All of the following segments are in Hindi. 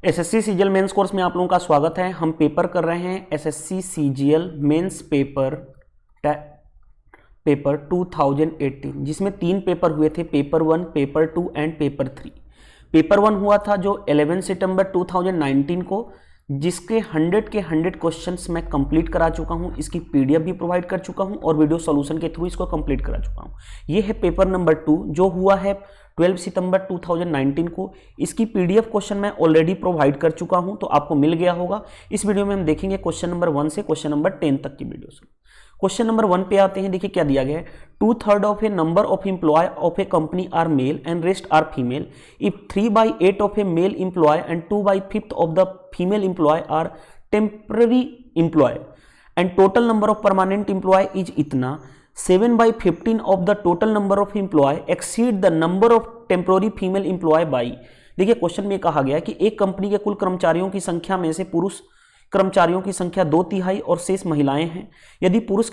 एसएससी सीजीएल मेंस कोर्स में आप लोगों का स्वागत है। हम पेपर कर रहे हैं एसएससी सीजीएल मेंस पेपर 2018, जिसमें 3 पेपर हुए थे, paper 1, paper 2 and paper 3। Paper 1 हुआ था जो 11 सितंबर 2019 को, जिसके 100 के 100 क्वेश्चंस मैं कंप्लीट करा चुका हूं। इसकी पीडीएफ भी प्रोवाइड कर चुका हूं और वीडियो सॉल्यूशन के थ्रू इसको कंप्लीट करा चुका हूं। ये है पेपर नंबर 2 जो हुआ है 12 सितंबर 2019 को। इसकी पीडीएफ क्वेश्चन मैं ऑलरेडी प्रोवाइड कर चुका हूं, तो आपको मिल गया होगा। इस वीडियो में हम देखेंगे क्वेश्चन नंबर 1 से क्वेश्चन नंबर 10 तक की वीडियो से। क्वेश्चन नंबर 1 पे आते हैं। देखिए क्या दिया गया है, 2/3 of a number of employee of a company are male and rest are female. If 3/8 of a male employee and 2/5 of the female employee are temporary employee and total number of permanent employee is इतना, 7/15 of the total number of employee exceed the number of temporary female employee by। देखिए क्वेश्चन में कहा गया कि एक कंपनी के कुल कर्मचारियों की संख्या में से पुरुष कर्मचारियों की संख्या 2/3 और शेष महिलाएं हैं। यदि पुरुष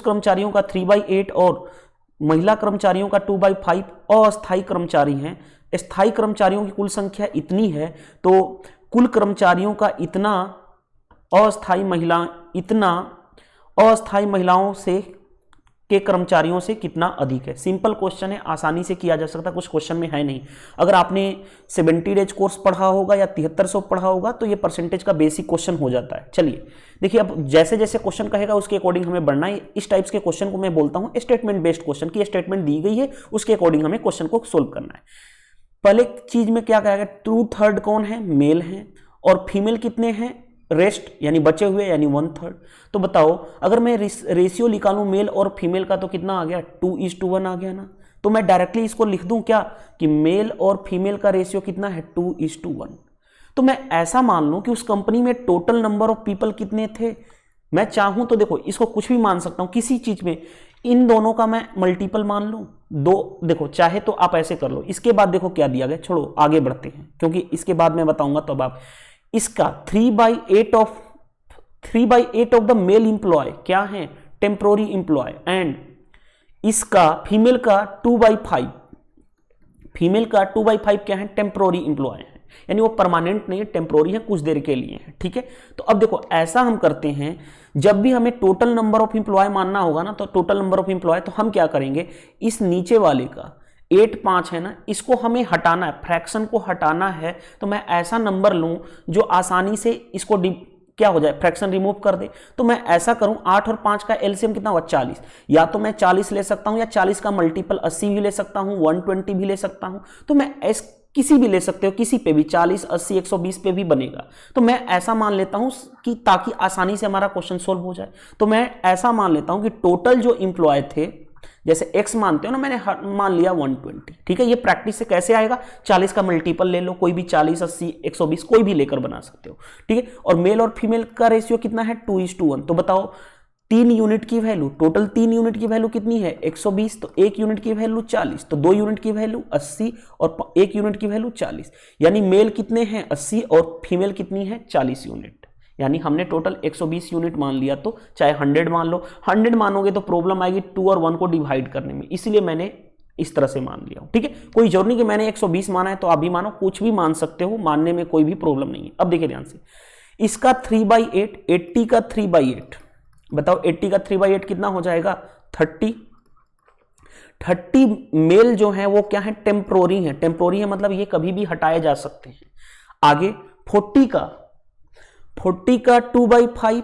कर्मचारियों का 3/8 और महिला कर्मचारियों का 2/5 अस्थायी कर्मचारी हैं, स्थायी कर्मचारियों की कुल संख्या इतनी है, तो कुल कर्मचारियों का इतना अस्थायी महिलाओं से के कर्मचारियों से कितना अधिक है। सिंपल क्वेश्चन है, आसानी से किया जा सकता है, कुछ क्वेश्चन में है नहीं। अगर आपने 70 डेज कोर्स पढ़ा होगा या 7300 पढ़ा होगा तो ये परसेंटेज का बेसिक क्वेश्चन हो जाता है। चलिए देखिए, अब जैसे जैसे क्वेश्चन कहेगा उसके अकॉर्डिंग हमें बढ़ना है। इस टाइप्स के क्वेश्चन को मैं बोलता हूं स्टेटमेंट बेस्ड क्वेश्चन, की स्टेटमेंट दी गई है उसके अकॉर्डिंग हमें क्वेश्चन को सोल्व करना है। पहले चीज में क्या कहेगा, 2/3 कौन है, मेल है, और फीमेल कितने हैं, रेस्ट यानी बचे हुए यानी 1/3। तो बताओ अगर मैं रेशियो निकालूं मेल और फीमेल का तो कितना आ गया, 2:1 आ गया ना। तो मैं डायरेक्टली इसको लिख दूं क्या कि मेल और फीमेल का रेशियो कितना है, 2:1। तो मैं ऐसा मान लूं कि उस कंपनी में टोटल नंबर ऑफ पीपल कितने थे। मैं चाहूं तो देखो इसको कुछ भी मान सकता हूं, किसी चीज में इन दोनों का मैं मल्टीपल मान लूं, दो। देखो चाहे तो आप ऐसे कर लो। इसके बाद देखो क्या दिया गया, छोड़ो आगे बढ़ते हैं क्योंकि इसके बाद मैं बताऊंगा तब आप। इसका 3/8 ऑफ द मेल एम्प्लॉय क्या है, टेम्पोररी एम्प्लॉय, एंड इसका फीमेल का 2/5 क्या है, टेम्पोररी एम्प्लॉय है। यानी वो परमानेंट नहीं है, टेम्पोररी है, कुछ देर के लिए है। ठीक है, तो अब देखो ऐसा हम करते हैं, जब भी हमें टोटल नंबर ऑफ एम्प्लॉय मानना होगा ना, तो टोटल नंबर ऑफ एम्प्लॉय, तो हम क्या करेंगे, इस नीचे वाले का 8/5 है ना, इसको हमें हटाना है, फ्रैक्शन को हटाना है। तो मैं ऐसा नंबर लूं जो आसानी से इसको क्या हो जाए, फ्रैक्शन रिमूव कर दे। तो मैं ऐसा करूं, 8 और 5 का एलसीएम कितना हुआ, 40। या तो मैं 40 ले सकता हूं या 40 का मल्टीपल 80 भी ले सकता हूं, 120 भी ले सकता हूं। तो मैं किसी भी ले सकते हो, किसी पे भी 40, 80, 120 पे भी बनेगा। तो मैं ऐसा मान लेता हूं कि ताकि आसानी से हमारा क्वेश्चन सोल्व हो जाए, तो मैं ऐसा मान लेता हूं कि टोटल जो इंप्लॉय थे, जैसे x मानते हो ना, मैंने मान लिया 120। ठीक है, ये प्रैक्टिस से कैसे आएगा, 40 का मल्टीपल ले लो, कोई भी 40, 80, 120 कोई भी लेकर बना सकते हो। ठीक है, और मेल और फीमेल का रेशियो कितना है, 2:1। तो बताओ 3 यूनिट की वैल्यू, टोटल 3 यूनिट की वैल्यू कितनी है, 120। तो 1 यूनिट की वैल्यू 40, तो 2 यूनिट की वैल्यू 80 और 1 यूनिट की वैल्यू 40। यानी मेल कितने हैं, 80, और फीमेल कितनी है, 40 यूनिट। यानी हमने टोटल 120 यूनिट मान लिया, तो चाहे 100 मान लो। 100 मानोगे तो प्रॉब्लम आएगी 2 और 1 को डिवाइड करने में, इसलिए मैंने इस तरह से मान लिया। ठीक है, कोई जरूरी नहीं कि मैंने 120 माना है तो आप भी मानो, कुछ भी मान सकते हो, मानने में कोई भी प्रॉब्लम नहीं है। अब देखिए ध्यान से, इसका 3/8, 80 का 3/8, बताओ 80 का 3/8 कितना हो जाएगा, 30। 30 मेल जो है वो क्या है, टेम्पोररी है। टेम्पोररी है मतलब ये कभी भी हटाए जा सकते हैं। आगे 40 का 2/5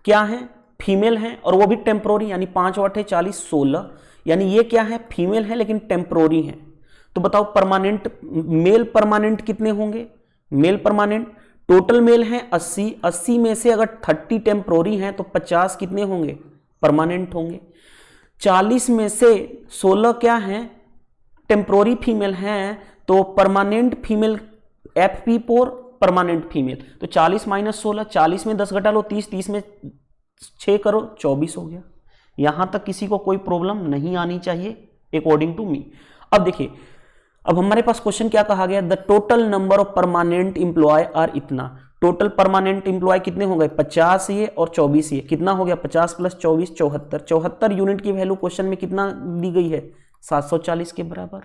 क्या है, फीमेल है, और वो भी टेम्पोररी, यानी 5 और 8 40, 16। यानी ये क्या है, फीमेल है लेकिन टेम्पोररी है। तो बताओ परमानेंट मेल परमानेंट कितने होंगे, मेल परमानेंट टोटल मेल है 80। 80 में से अगर 30 टेम्पोररी हैं तो 50 कितने होंगे, परमानेंट होंगे। 40 में से 16 क्या है, टेम्पोररी फीमेल हैं, तो permanent female FP4 permanent female. तो 40 - 16, 40 में 10 घटा लो, 30, 30 में 6 करो, 24 हो गया। यहां तक किसी को कोई प्रॉब्लम नहीं आनी चाहिए अकॉर्डिंग टू मी। अब देखिए, अब हमारे पास क्वेश्चन क्या कहा गया, the total number of permanent employee are इतना। टोटल परमानेंट एम्प्लॉय कितने हो गए, 50 ये और 24 ये, कितना हो गया, 50 + 24 74। 74 यूनिट की वैल्यू क्वेश्चन में कितना दी गई है, 740 के बराबर।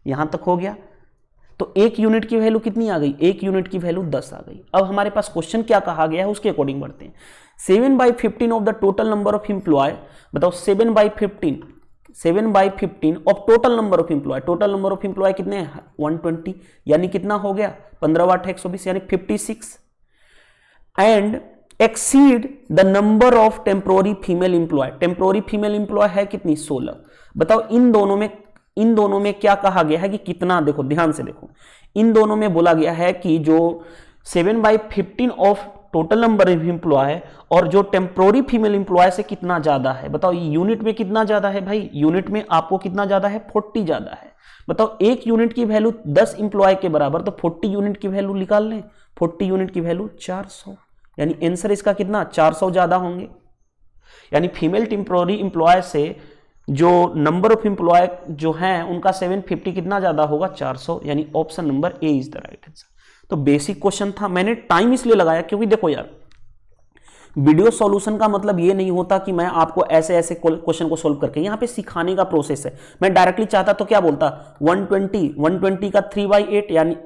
यहां तक हो गया। तो एक यूनिट की वैल्यू कितनी आ गई, एक यूनिट की वैल्यू 10 आ गई। अब हमारे पास क्वेश्चन क्या कहा गया है उसके अकॉर्डिंग बढ़ते हैं। 7/15 of the total number of employee, बताओ 7/15 of total number of employee, total number of employee कितने हैं 120, यानी कितना हो गया 15 × 120 यानी 56, and exceed the number of temporary female employ, temporary female employ है कितनी 16। बताओ इन दोनों में क्या कहा गया है कि कितना, देखो ध्यान से देखो, इन दोनों में बोला गया है कि जो 7/15 of total number of employee और जो टेम्पोररी फीमेल एम्प्लॉय से कितना ज्यादा है। बताओ यूनिट में कितना ज्यादा है भाई, यूनिट में आपको कितना ज्यादा है 40 ज्यादा है। बताओ एक यूनिट की वैल्यू 10 एम्प्लॉय के बराबर, तो 40 यूनिट की वैल्यू निकाल लें, 40 यूनिट की वैल्यू 400, यानी आंसर इसका कितना 400 ज्यादा होंगे। यानी फीमेल टेम्पोररी एम्प्लॉय से जो नंबर ऑफ एम्प्लॉय जो हैं उनका 750 कितना ज्यादा होगा 400, यानी option number A is the right answer. तो बेसिक क्वेश्चन था, मैंने टाइम इसलिए लगाया क्योंकि देखो यार वीडियो सॉल्यूशन का मतलब ये नहीं होता कि मैं आपको ऐसे ऐसे क्वेश्चन को सोल्व करके, यहाँ पे सिखाने का प्रोसेस है। मैं डायरेक्टली चाहता तो क्या बोलता 120 का 3/8 यानी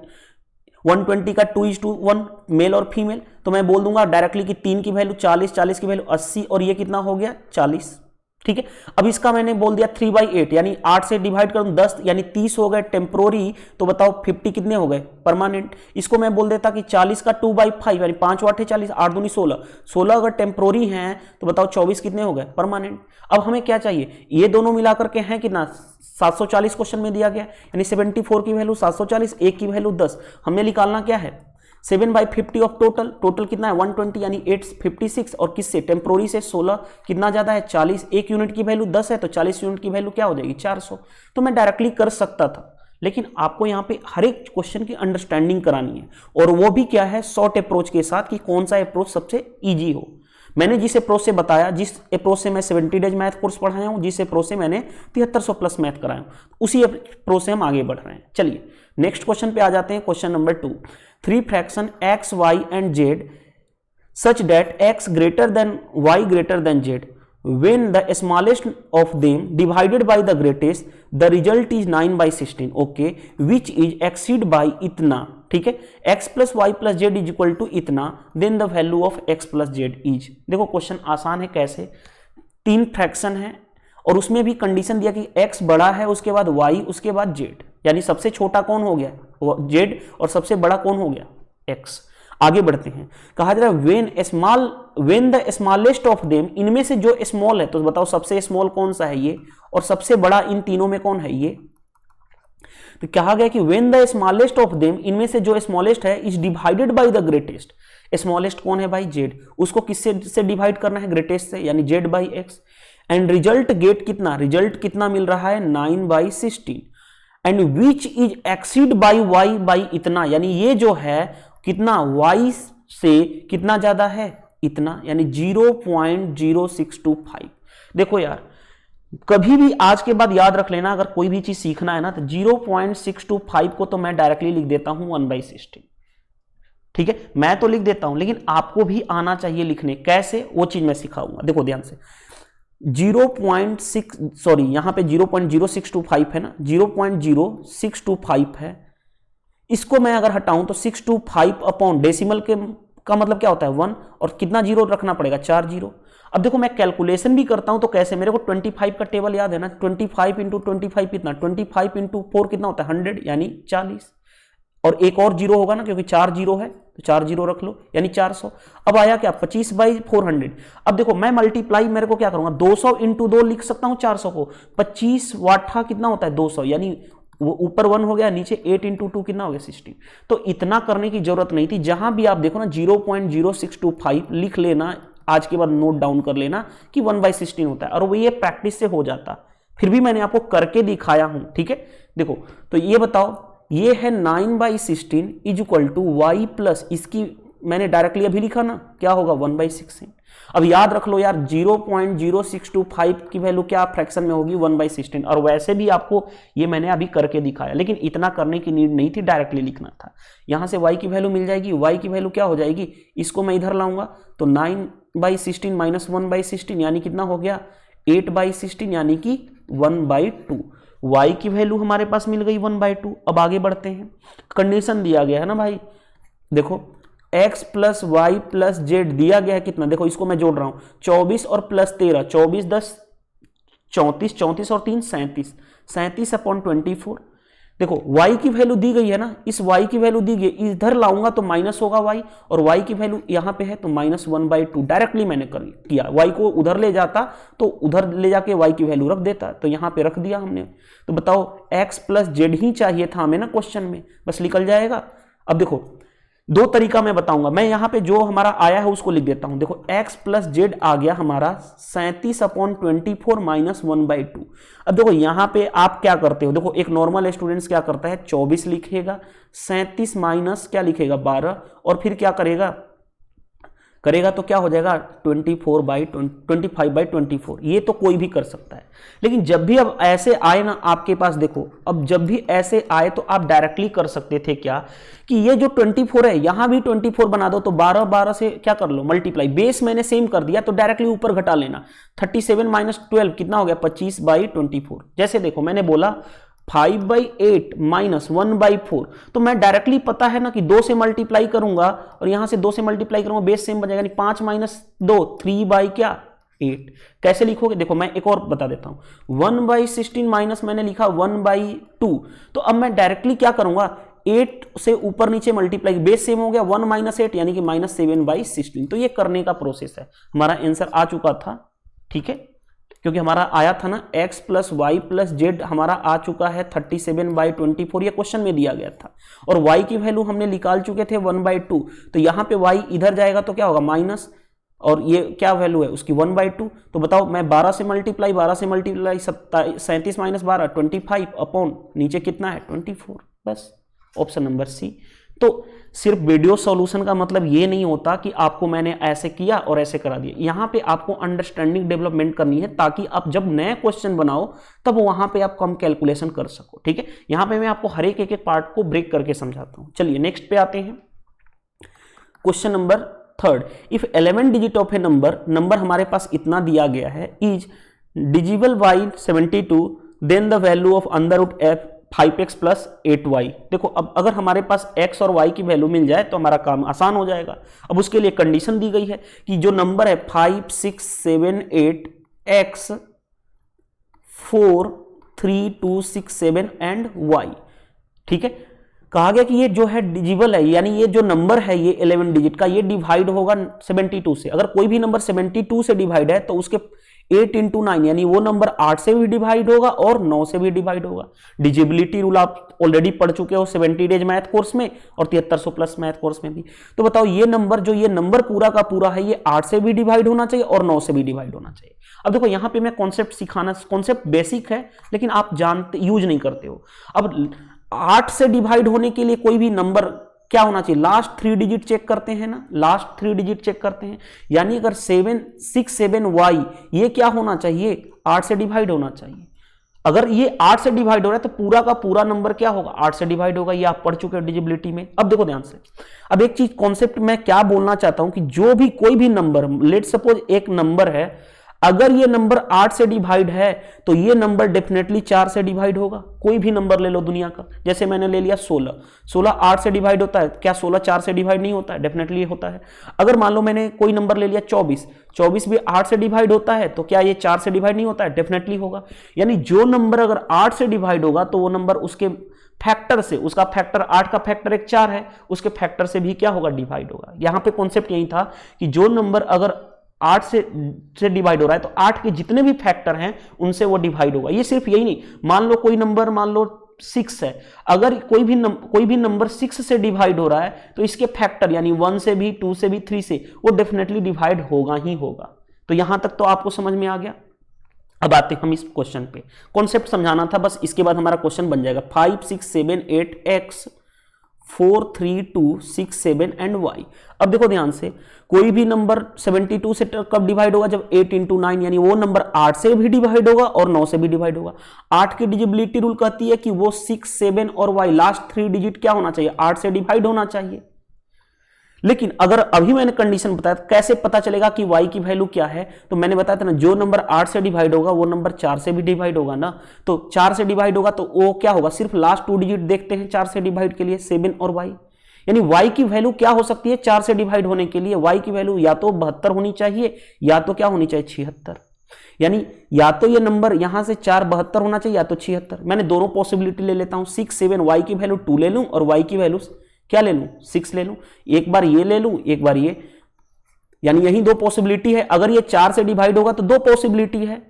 120 का 2:1 मेल और फीमेल, तो मैं बोल दूंगा डायरेक्टली कि 3 की वैल्यू 40, 40 की वैल्यू 80 और ये कितना हो गया 40, ठीक है। अब इसका मैंने बोल दिया 3/8 यानी 8 से डिवाइड करूं 10 यानी 30 हो गए टेम्पोररी, तो बताओ 50 कितने हो गए परमानेंट। इसको मैं बोल देता कि 40 का 2/5 यानी 5 × 8 = 40, 8 दूनी 16, 16 अगर टेम्पोररी हैं तो बताओ 24 कितने हो गए परमानेंट। अब हमें क्या चाहिए, ये दोनों मिलाकर के हैं कितना 740 क्वेश्चन में दिया गया, यानी 74 की वैल्यू 740, एक की वैल्यू 10, हमें निकालना क्या है 7/50 ऑफ टोटल कितना है 120 यानी 856, और किससे टेम्पोररी से 16 कितना ज्यादा है 40, एक यूनिट की वैल्यू 10 है तो 40 यूनिट की वैल्यू क्या हो जाएगी 400। तो मैं डायरेक्टली कर सकता था, लेकिन आपको यहाँ पे हर एक क्वेश्चन की अंडरस्टैंडिंग करानी है, और वो भी क्या है शॉर्ट अप्रोच के साथ कि कौन सा अप्रोच सबसे ईजी हो। मैंने जिस अप्रोच से बताया, जिस अप्रोच से मैं 70 डेज मैथ कोर्स पढ़ाया हूँ, जिस अप्रोच से मैंने 7300 प्लस मैथ कराया हूँ, उसी अप्रोच से हम आगे बढ़ रहे हैं। चलिए नेक्स्ट क्वेश्चन पे आ जाते हैं। Question number 2, 3 fraction x, y and z such that x greater than y greater than z, when the smallest of them divided by the greatest, the result is 9/16, okay, which is exceed by इतना, ठीक है, x plus y plus z is equal to इतना, then the value of x plus z is। देखो क्वेश्चन आसान है, कैसे 3 फ्रैक्शन है और उसमें भी कंडीशन दिया कि x बड़ा है, उसके बाद y, उसके बाद z, यानी सबसे छोटा कौन हो गया z और सबसे बड़ा कौन हो गया x। आगे बढ़ते हैं, कहा जा रहा है when the smallest of them, इनमें से जो स्मॉल है, तो बताओ सबसे स्मॉल कौन सा है ये, और सबसे बड़ा इन तीनों में कौन है ये। तो कहा गया कि when the smallest of them, इनमें से जो स्मॉलेस्ट है is divided by the greatest, smallest कौन है भाई z, उसको किससे से डिवाइड करना है ग्रेटेस्ट से, यानी z/x, एंड रिजल्ट गेट कितना, रिजल्ट कितना मिल रहा है 9/16, and which is exceed by y by इतना, यानी ये जो है कितना y से कितना ज्यादा है इतना, यानी 0.0625। देखो यार कभी भी आज के बाद याद रख लेना, अगर कोई भी चीज सीखना है ना तो 0.625 को तो मैं डायरेक्टली लिख देता हूं 1/16, ठीक है, मैं तो लिख देता हूं, लेकिन आपको भी आना चाहिए लिखने, कैसे वो चीज मैं सिखाऊंगा। देखो ध्यान से 0.0625 है ना, 0.0625 है, इसको मैं अगर हटाऊं तो 625 अपॉन डेसिमल के का मतलब क्या होता है 1, और कितना जीरो रखना पड़ेगा 4 जीरो। अब देखो मैं कैलकुलेशन भी करता हूं तो कैसे, मेरे को 25 का टेबल याद है ना, 25 इंटू 25 कितना, 25 इंटू 4 कितना होता है 100 यानी 40, और एक और जीरो होगा ना क्योंकि 4 जीरो है तो 4 जीरो रख लो यानी 400। अब आया क्या 25/400। अब देखो मैं मल्टीप्लाई मेरे को क्या करूंगा 200 इंटू 2 लिख सकता हूं 400 को, 25 वाटा कितना होता है 200, यानी वो ऊपर 1 हो गया, नीचे 8 इंटू 2 कितना हो गया 16। तो इतना करने की जरूरत नहीं थी, जहां भी आप देखो ना 0.0625 लिख लेना, आज के बाद नोट डाउन कर लेना कि 1/16 होता है, और वो ये प्रैक्टिस से हो जाता, फिर भी मैंने आपको करके दिखाया हूं, ठीक है। देखो तो ये बताओ, ये है 9/16 is equal to y plus, इसकी मैंने डायरेक्टली अभी लिखा ना, क्या होगा 1/16। अब याद रख लो यार 0.0625 की वैल्यू क्या फ्रैक्शन में होगी 1/16, और वैसे भी आपको ये मैंने अभी करके दिखाया, लेकिन इतना करने की नीड नहीं थी, डायरेक्टली लिखना था। यहां से y की वैल्यू मिल जाएगी, y की वैल्यू क्या हो जाएगी, इसको मैं इधर लाऊंगा तो 9/16 माइनस 1/16 यानी कितना हो गया 8/16 यानी कि 1/2। y की वैल्यू हमारे पास मिल गई 1/2। अब आगे बढ़ते हैं, कंडीशन दिया गया है ना भाई, देखो x plus Y plus Z दिया गया है कितना, देखो इसको मैं जोड़ रहा हूं 24 और प्लस 13, 24 10 34, 34 और 3 37, 37/24। देखो y की वैल्यू दी गई है ना, इस y की वैल्यू दी गई, इधर लाऊंगा तो माइनस होगा y, और y की वैल्यू यहां पे है तो -1/2। डायरेक्टली मैंने कर किया, y को उधर ले जाता तो उधर ले जाके y की वैल्यू रख देता, तो यहां पे रख दिया हमने। तो बताओ x प्लस जेड ही चाहिए था हमें ना क्वेश्चन में, बस निकल जाएगा। अब देखो दो तरीका मैं बताऊंगा, मैं यहां पे जो हमारा आया है उसको लिख देता हूं। देखो x प्लस जेड आ गया हमारा 37/24 -1/2। अब देखो यहां पे आप क्या करते हो, देखो एक नॉर्मल स्टूडेंट्स क्या करता है 24 लिखेगा, 37 माइनस क्या लिखेगा 12, और फिर क्या करेगा तो क्या हो जाएगा 25/24। ये तो कोई भी कर सकता है, लेकिन जब भी अब ऐसे आए ना आपके पास, देखो अब जब भी ऐसे आए तो आप डायरेक्टली कर सकते थे क्या कि ये जो 24 है यहां भी 24 बना दो, तो 12 से क्या कर लो मल्टीप्लाई, बेस मैंने सेम कर दिया तो डायरेक्टली ऊपर घटा लेना। 37 - 12 कितना हो गया 25/24। जैसे देखो मैंने बोला 5/8 -1/4, तो मैं डायरेक्टली पता है ना कि 2 से मल्टीप्लाई करूंगा और यहां से 2 से मल्टीप्लाई करूंगा, बेस सेम बन जाएगा, 5 - 2 3/8। कैसे लिखोगे, देखो मैं एक और बता देता हूं, 1/16 माइनस मैंने लिखा 1/2, तो अब मैं डायरेक्टली क्या करूंगा 8 से ऊपर नीचे मल्टीप्लाई, बेस सेम हो गया 1 - 8 यानी कि -7/16। तो ये करने का प्रोसेस है, हमारा आंसर आ चुका था, ठीक है, क्योंकि हमारा आया था ना x plus Y plus Z, हमारा आ चुका है 37/24, ये क्वेश्चन में दिया गया था, और y की वैल्यू हमने निकाल चुके थे 1/2, तो यहां पे y इधर जाएगा तो क्या होगा माइनस, और ये क्या वैल्यू है उसकी 1/2। तो बताओ मैं 12 से मल्टीप्लाई 37 - 12 25 अपॉन नीचे कितना है 24, बस ऑप्शन नंबर सी। तो सिर्फ वीडियो सॉल्यूशन का मतलब ये नहीं होता कि आपको मैंने ऐसे किया और ऐसे करा दिया, यहां पे आपको अंडरस्टैंडिंग डेवलपमेंट करनी है ताकि आप जब नए क्वेश्चन बनाओ तब वहां पे आप कम कैलकुलेशन कर सको, ठीक है। यहां पे मैं आपको हर एक पार्ट को ब्रेक करके समझाता हूं। चलिए नेक्स्ट पे आते हैं, question number 3। If 11 digit of a number हमारे पास इतना दिया गया है, is divisible by 72, then the value of under root f 5x + 8y। देखो अब अगर हमारे पास x और y की वैल्यू मिल जाए तो हमारा काम आसान हो जाएगा। अब उसके लिए कंडीशन दी गई है कि जो नंबर है 5 6 7 8 x 4 3 2 6 7 एंड y, ठीक है। कहा गया कि ये जो है डिजिबल है, यानी ये जो नंबर है ये 11 डिजिट का, ये डिवाइड होगा 72 से। अगर कोई भी नंबर 72 से डिवाइड है तो उसके 8 × 9 यानी वो नंबर 8 से भी डिवाइड होगा और 9 से भी डिवाइड होगा। डिजिबिलिटी रूल आप ऑलरेडी पढ़ चुके हो 70 डेज मैथ कोर्स में और 7300 प्लस मैथ कोर्स में भी। तो बताओ ये नंबर पूरा का पूरा है, ये 8 से भी डिवाइड होना चाहिए और 9 से भी डिवाइड होना चाहिए। अब देखो यहां पे मैं कॉन्सेप्ट बेसिक है लेकिन आप जानते यूज नहीं करते हो। अब 8 से डिवाइड होने के लिए कोई भी नंबर क्या होना चाहिए, लास्ट 3 डिजिट चेक करते हैं ना, लास्ट 3 डिजिट चेक करते हैं, यानी अगर 767y ये क्या होना चाहिए 8 से डिवाइड होना चाहिए। अगर ये 8 से डिवाइड हो रहा है तो पूरा का पूरा नंबर क्या होगा 8 से डिवाइड होगा, ये आप पढ़ चुके हो डिजिबिलिटी में। अब देखो ध्यान से, अब एक चीज कॉन्सेप्ट में क्या बोलना चाहता हूं कि जो भी कोई भी नंबर, लेट सपोज एक नंबर है, अगर ये नंबर 8 से डिवाइड है तो ये नंबर डेफिनेटली 4 से डिवाइड होगा। कोई भी नंबर ले लो दुनिया का, जैसे मैंने ले लिया 16 8 से डिवाइड होता है, क्या 16 4 से डिवाइड नहीं होता है? डेफिनेटली होता है। अगर मान लो मैंने कोई नंबर ले लिया 24 भी 8 से डिवाइड होता है, तो क्या ये 4 से डिवाइड नहीं होता है? डेफिनेटली होगा। यानी जो नंबर अगर 8 से डिवाइड होगा तो वो नंबर उसके फैक्टर से, उसका फैक्टर 8 का फैक्टर एक 4 है, उसके फैक्टर से भी क्या होगा डिवाइड होगा। यहां पे कॉन्सेप्ट यही था कि जो नंबर अगर 8 से डिवाइड हो रहा है तो 8 के जितने भी फैक्टर हैं उनसे वो डिवाइड होगा। ये सिर्फ यही नहीं, मान लो कोई नंबर, मान लो 6 है, अगर कोई भी नंबर 6 से डिवाइड हो रहा है तो इसके फैक्टर यानी 1 से भी 2 से भी 3 से वो डेफिनेटली डिवाइड होगा ही होगा। तो यहां तक तो आपको समझ में आ गया। अब आते हैं हम इस क्वेश्चन पे, कॉन्सेप्ट समझाना था बस, इसके बाद हमारा क्वेश्चन बन जाएगा 5 6 7 8 x 4 3 2 6 7 एंड y। अब देखो ध्यान से, कोई भी नंबर 72 से कब डिवाइड होगा? जब 8 × 9 यानी वो नंबर 8 से भी डिवाइड होगा और 9 से भी डिवाइड होगा। 8 की डिजिबिलिटी रूल कहती है कि वो 6 7 और y लास्ट 3 डिजिट क्या होना चाहिए 8 से डिवाइड होना चाहिए। लेकिन अगर अभी मैंने कंडीशन बताया तो कैसे पता चलेगा कि y की वैल्यू क्या है, तो मैंने बताया था ना, जो नंबर 8 से डिवाइड होगा वो नंबर 4 से भी डिवाइड होगा ना, तो 4 से डिवाइड होगा तो वो क्या होगा, सिर्फ लास्ट 2 डिजिट देखते हैं 4 से डिवाइड के लिए, 7 और y, यानी y की वैल्यू क्या हो सकती है 4 से डिवाइड होने के लिए, y की वैल्यू या तो 72 होनी चाहिए या तो क्या होनी चाहिए 76, यानी या तो ये नंबर यहां से 4 72 होना चाहिए या तो 76। मैंने दोनों पॉसिबिलिटी ले लेता हूं, 6 7 y की वैल्यू 2 ले लूं और y की वैल्यू क्या ले लूं 6 ले लूं, एक बार ये ले लूं एक बार ये, यानी यही दो पॉसिबिलिटी है। अगर ये 4 से डिवाइड होगा तो दो पॉसिबिलिटी है,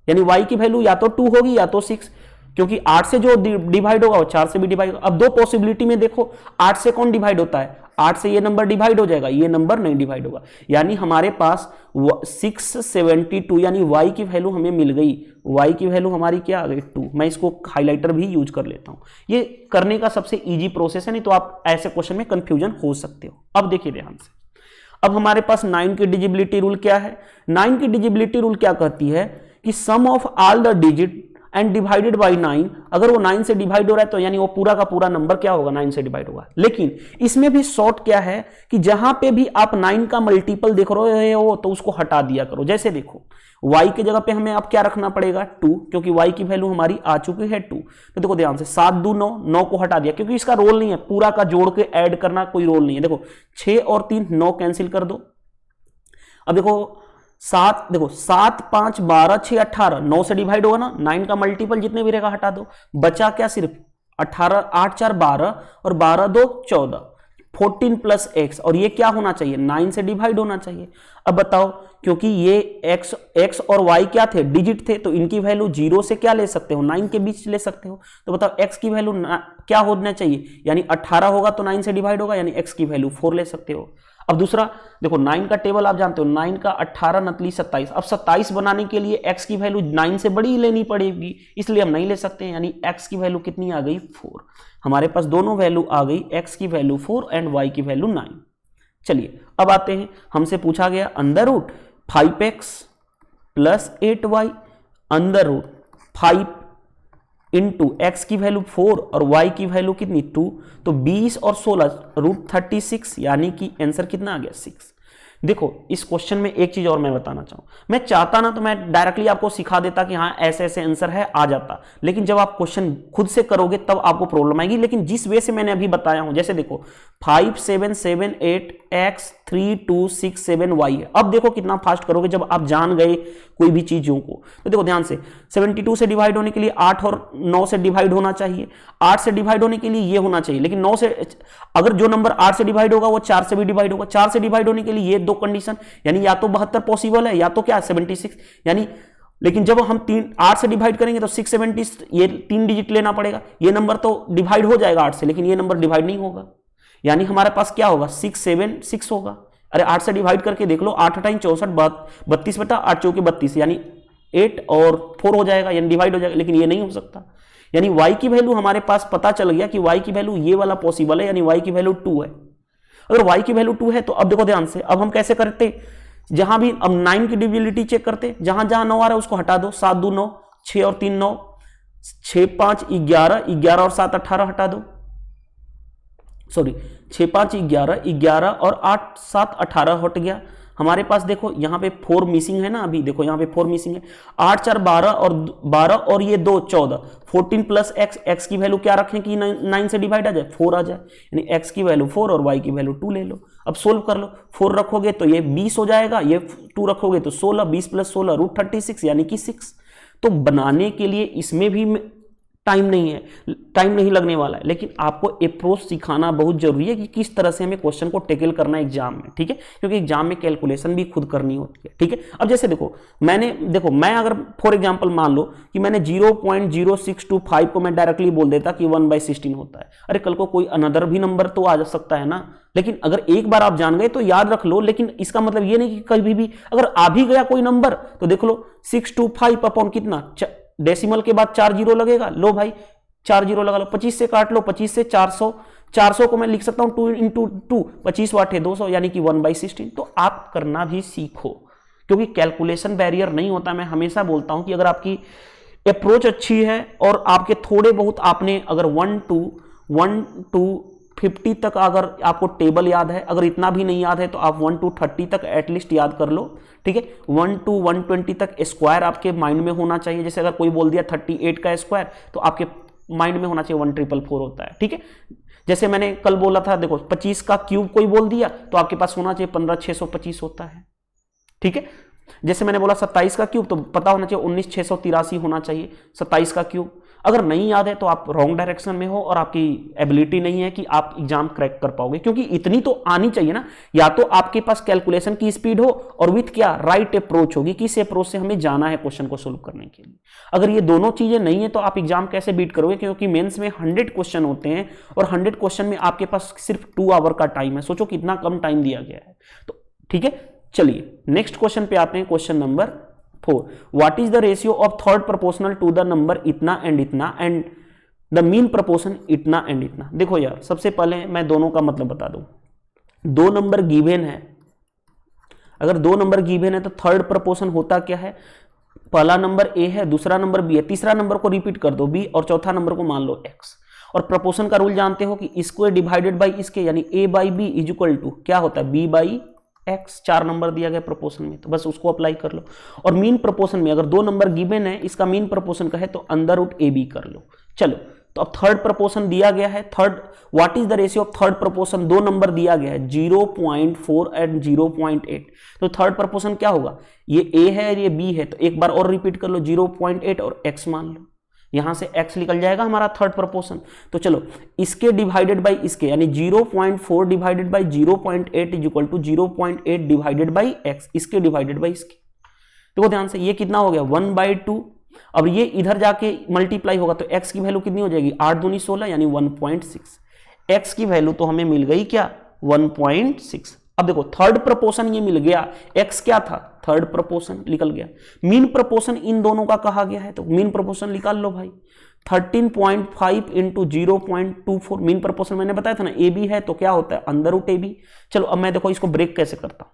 यानी y की वैल्यू या तो 2 होगी या तो 6, क्योंकि 8 से जो डिवाइड होगा वो 4 से भी डिवाइड होगा। अब दो पॉसिबिलिटी में देखो 8 से कौन डिवाइड होता है, 8 से ये नंबर डिवाइड हो जाएगा, ये नंबर नहीं डिवाइड होगा, यानी हमारे पास 672 यानी y की वैल्यू हमें मिल गई, y की वैल्यू हमारी क्या आ गई 2। मैं इसको हाइलाइटर भी यूज कर लेता हूं, ये करने का सबसे इजी प्रोसेस है, नहीं तो आप ऐसे क्वेश्चन में कंफ्यूजन हो सकते हो। अब देखिए ध्यान से, अब हमारे पास 9 की डिजिबिलिटी रूल क्या है, 9 की डिजिबिलिटी रूल क्या कहती है कि sum of all the digit and divided by 9, अगर वो 9 से डिवाइड हो रहा है तो यानी वो पूरा का पूरा नंबर क्या होगा 9 से डिवाइड होगा। लेकिन इसमें भी शॉर्ट क्या है कि जहां पे भी आप 9 का मल्टीपल देख रहे हो तो उसको हटा दिया करो। जैसे देखो y की जगह पे हमें अब क्या रखना पड़ेगा 2, क्योंकि y की वैल्यू हमारी आ चुकी है 2। तो देखो ध्यान से 7 2 9, 9 को हटा दिया क्योंकि इसका रोल नहीं है, पूरा का जोड़ के ऐड करना कोई रोल नहीं है। देखो 6 और 3 9 कैंसिल कर दो। अब देखो 7 देखो 7 5 12 6 18, 9 से डिवाइड होगा ना, 9 का मल्टीपल जितने भी रहेगा हटा दो, बचा क्या सिर्फ 18, 8 4 12 और 12 2 14, 14 प्लस x, और ये क्या होना चाहिए 9 से डिवाइड होना चाहिए। अब बताओ, क्योंकि ये x और y क्या थे डिजिट थे, तो इनकी वैल्यू 0 से क्या ले सकते हो 9 के बीच ले सकते हो। तो बताओ x की वैल्यू क्या होना चाहिए, यानी 18 होगा तो 9 से डिवाइड होगा, यानी x की वैल्यू 4 ले सकते हो। अब दूसरा देखो 9 का टेबल आप जानते हो, 9 का 18 नतली 27, अब 27 बनाने के लिए x की वैल्यू 9 से बड़ी लेनी पड़ेगी, इसलिए हम नहीं ले सकते, यानी x की वैल्यू कितनी आ गई 4। हमारे पास दोनों वैल्यू आ गई, x की वैल्यू 4 एंड y की वैल्यू 9। चलिए अब आते हैं, हमसे पूछा गया under root 5x plus 8y under root 5 into X की वैल्यू 4 और y की वैल्यू कितनी 2, तो 20 और 16 रूट 36, यानी कि आंसर कितना आ गया 6। देखो इस क्वेश्चन में एक चीज और मैं बताना चाहूँ, मैं चाहता ना तो मैं डायरेक्टली आपको सिखा देता कि हाँ ऐसे ऐसे आंसर है आ जाता, लेकिन जब आप क्वेश्चन खुद से करोगे तब आपको प्रॉब्लम आएगी। लेकिन जिस वे से मैंने अभी बताया हूं, जैसे देखो 5 7 7 8 x 3 2 6 7 y है। अब देखो कितना फास्ट करोगे जब आप जान गए कोई भी चीजों को। तो देखो ध्यान से 72 से डिवाइड होने के लिए 8 और 9 से डिवाइड होना चाहिए, 8 से डिवाइड होने के लिए ये होना चाहिए, लेकिन 9 से अगर जो नंबर 8 से डिवाइड होगा वो 4 से भी डिवाइड होगा, 4 से डिवाइड होने के लिए ये दो कंडीशन, यानी या तो 72 पॉसिबल है या तो क्या 76, यानी लेकिन जब हम 8 से डिवाइड करेंगे तो 670, ये 3 डिजिट लेना पड़ेगा। ये नंबर तो डिवाइड हो जाएगा 8 से, लेकिन ये नंबर डिवाइड नहीं होगा, यानी हमारे पास क्या होगा 676 होगा। अरे 8 से डिवाइड करके देख लो, 8 टाइम 64 32 बटा 8 चौके 32, यानी 8 और 4 हो जाएगा, यानी डिवाइड हो जाएगा, लेकिन ये नहीं हो सकता। यानी y की वैल्यू हमारे पास पता चल गया कि y की वैल्यू ये वाला पॉसिबल है, यानी y की वैल्यू 2 है। अगर y की वैल्यू 2 है तो अब देखो ध्यान से, अब हम कैसे करते, जहां भी अब 9 की डिविजिबिलिटी चेक करते, जहां जहां 9 आ रहा है उसको हटा दो, 7 2 9, 6 और 3 9, 6 5 11, 11 और 7 18 हटा दो, सॉरी 6 5 11, 11 और 8 7 18 हट गया। हमारे पास देखो यहाँ पे 4 मिसिंग है ना, अभी देखो यहाँ पे 4 मिसिंग है, 8 4 12 और ये 2 14, 14 प्लस x की वैल्यू क्या रखें कि 9 से डिवाइड आ जाए 4 आ जाए, यानी x की वैल्यू 4 और y की वैल्यू 2 ले लो। अब सोल्व कर लो, 4 रखोगे तो ये 20 हो जाएगा, ये 2 रखोगे तो 16, 20 प्लस 16 रूट 36, यानी कि 6। तो बनाने के लिए इसमें भी टाइम नहीं लगने वाला है, लेकिन आपको अप्रोच सिखाना बहुत जरूरी है कि किस तरह से हमें क्वेश्चन को टैकल करना है एग्जाम में, ठीक है, क्योंकि एग्जाम में कैलकुलेशन भी खुद करनी होती है, ठीक है। अब जैसे देखो मैं अगर फॉर एग्जांपल मान लो कि मैंने 0.0625 को मैं डायरेक्टली बोल देता कि 1/16 होता है, अरे कल को कोई अनदर भी नंबर तो आ जा सकता है ना, लेकिन अगर एक बार आप जान गए तो याद रख लो, लेकिन इसका मतलब ये नहीं कि कभी भी अगर आ भी गया कोई नंबर तो देख लो 625 अपॉन कितना, डेसिमल के बाद 4 जीरो लगेगा, लो भाई 4 जीरो लगा लो, 25 से काट लो, 25 से 400 को मैं लिख सकता हूं 2 इंटू 2, 25 वाट है 200, यानी कि 1/16। तो आप करना भी सीखो, क्योंकि कैलकुलेशन बैरियर नहीं होता। मैं हमेशा बोलता हूं कि अगर आपकी अप्रोच अच्छी है और आपके थोड़े बहुत आपने अगर 1 2 50 तक अगर आपको टेबल याद है, अगर इतना भी नहीं याद है तो आप 1 to 30 तक एटलीस्ट याद कर लो, ठीक है। 1 to 120 तक स्क्वायर आपके माइंड में होना चाहिए। जैसे अगर कोई बोल दिया 38 का स्क्वायर तो आपके माइंड में होना चाहिए 1444 होता है, ठीक है। जैसे मैंने कल बोला था, देखो 25 का क्यूब कोई बोल दिया तो आपके पास होना चाहिए 15625 होता है, ठीक है। जैसे मैंने बोला 27 का क्यूब तो पता होना चाहिए 19683 होना चाहिए 27 का क्यूब। अगर नहीं याद है तो आप रॉन्ग डायरेक्शन में हो और आपकी एबिलिटी नहीं है कि आप एग्जाम क्रैक कर पाओगे, क्योंकि इतनी तो आनी चाहिए ना। या तो आपके पास कैलकुलेशन की स्पीड हो और विथ क्या राइट अप्रोच होगी, किस अप्रोच से हमें जाना है क्वेश्चन को सोल्व करने के लिए। अगर ये दोनों चीजें नहीं है तो आप एग्जाम कैसे बीट करोगे, क्योंकि मेंस में 100 क्वेश्चन होते हैं और 100 क्वेश्चन में आपके पास सिर्फ 2 आवर का टाइम है। सोचो कितना कम टाइम दिया गया है। तो ठीक है, चलिए नेक्स्ट क्वेश्चन पे आते हैं। Question number 4, what is the ratio of third proportional to the number इतना एंड द मीन प्रोपोर्शन इतना एंड इतना। देखो यार, सबसे पहले मैं दोनों का मतलब बता दूं। 2 नंबर गिवन है, अगर 2 नंबर गिवन है तो थर्ड प्रोपोर्शन होता क्या है, पहला नंबर ए है, दूसरा नंबर बी है, तीसरा नंबर को रिपीट कर दो बी और चौथा नंबर को मान लो एक्स। और प्रोपोर्शन का रूल जानते हो कि इसको डिवाइडेड बाई इसके, यानी a by b is equal to क्या होता है बी बाई एक्स। 4 नंबर दिया गया प्रोपोर्शन में तो बस उसको अप्लाई कर लो। और मीन प्रोपोर्शन में अगर 2 नंबर गिवन है, इसका मीन प्रोपोर्शन का है तो अंडर रूट ए बी कर लो। चलो तो अब थर्ड प्रोपोर्शन दिया गया है। Third what is the ratio of third proportion, 2 number दिया गया है 0.4 एंड 0.8। तो थर्ड प्रोपोर्शन क्या होगा, ये ए है और ये बी है, तो एक बार और रिपीट कर लो 0.8 और एक्स मान लो, यहां से x निकल जाएगा हमारा थर्ड प्रोपोर्शन। तो चलो इसके डिवाइडेड बाई इसके, यानी 0.4 divided by 0.8 is equal to 0.8 divided by x, इसके डिवाइडेड बाई इसके। देखो ध्यान से, ये कितना हो गया 1/2। अब ये इधर जाके मल्टीप्लाई होगा तो x की वैल्यू कितनी हो जाएगी 8 दूनी 16 यानी 1.6। x की वैल्यू तो हमें मिल गई क्या 1.6। अब देखो थर्ड प्रोपोर्शन ये मिल गया, x क्या था थर्ड प्रोपोर्शन निकल गया। मीन प्रोपोर्शन इन दोनों का कहा गया है तो मीन प्रोपोर्शन निकाल लो भाई। 13.5 इंटू 0.24 मीन प्रोपोर्शन मैंने बताया था ना, ए बी है तो क्या होता है अंडर रूट ए बी। चलो अब मैं देखो इसको ब्रेक कैसे करता हूं।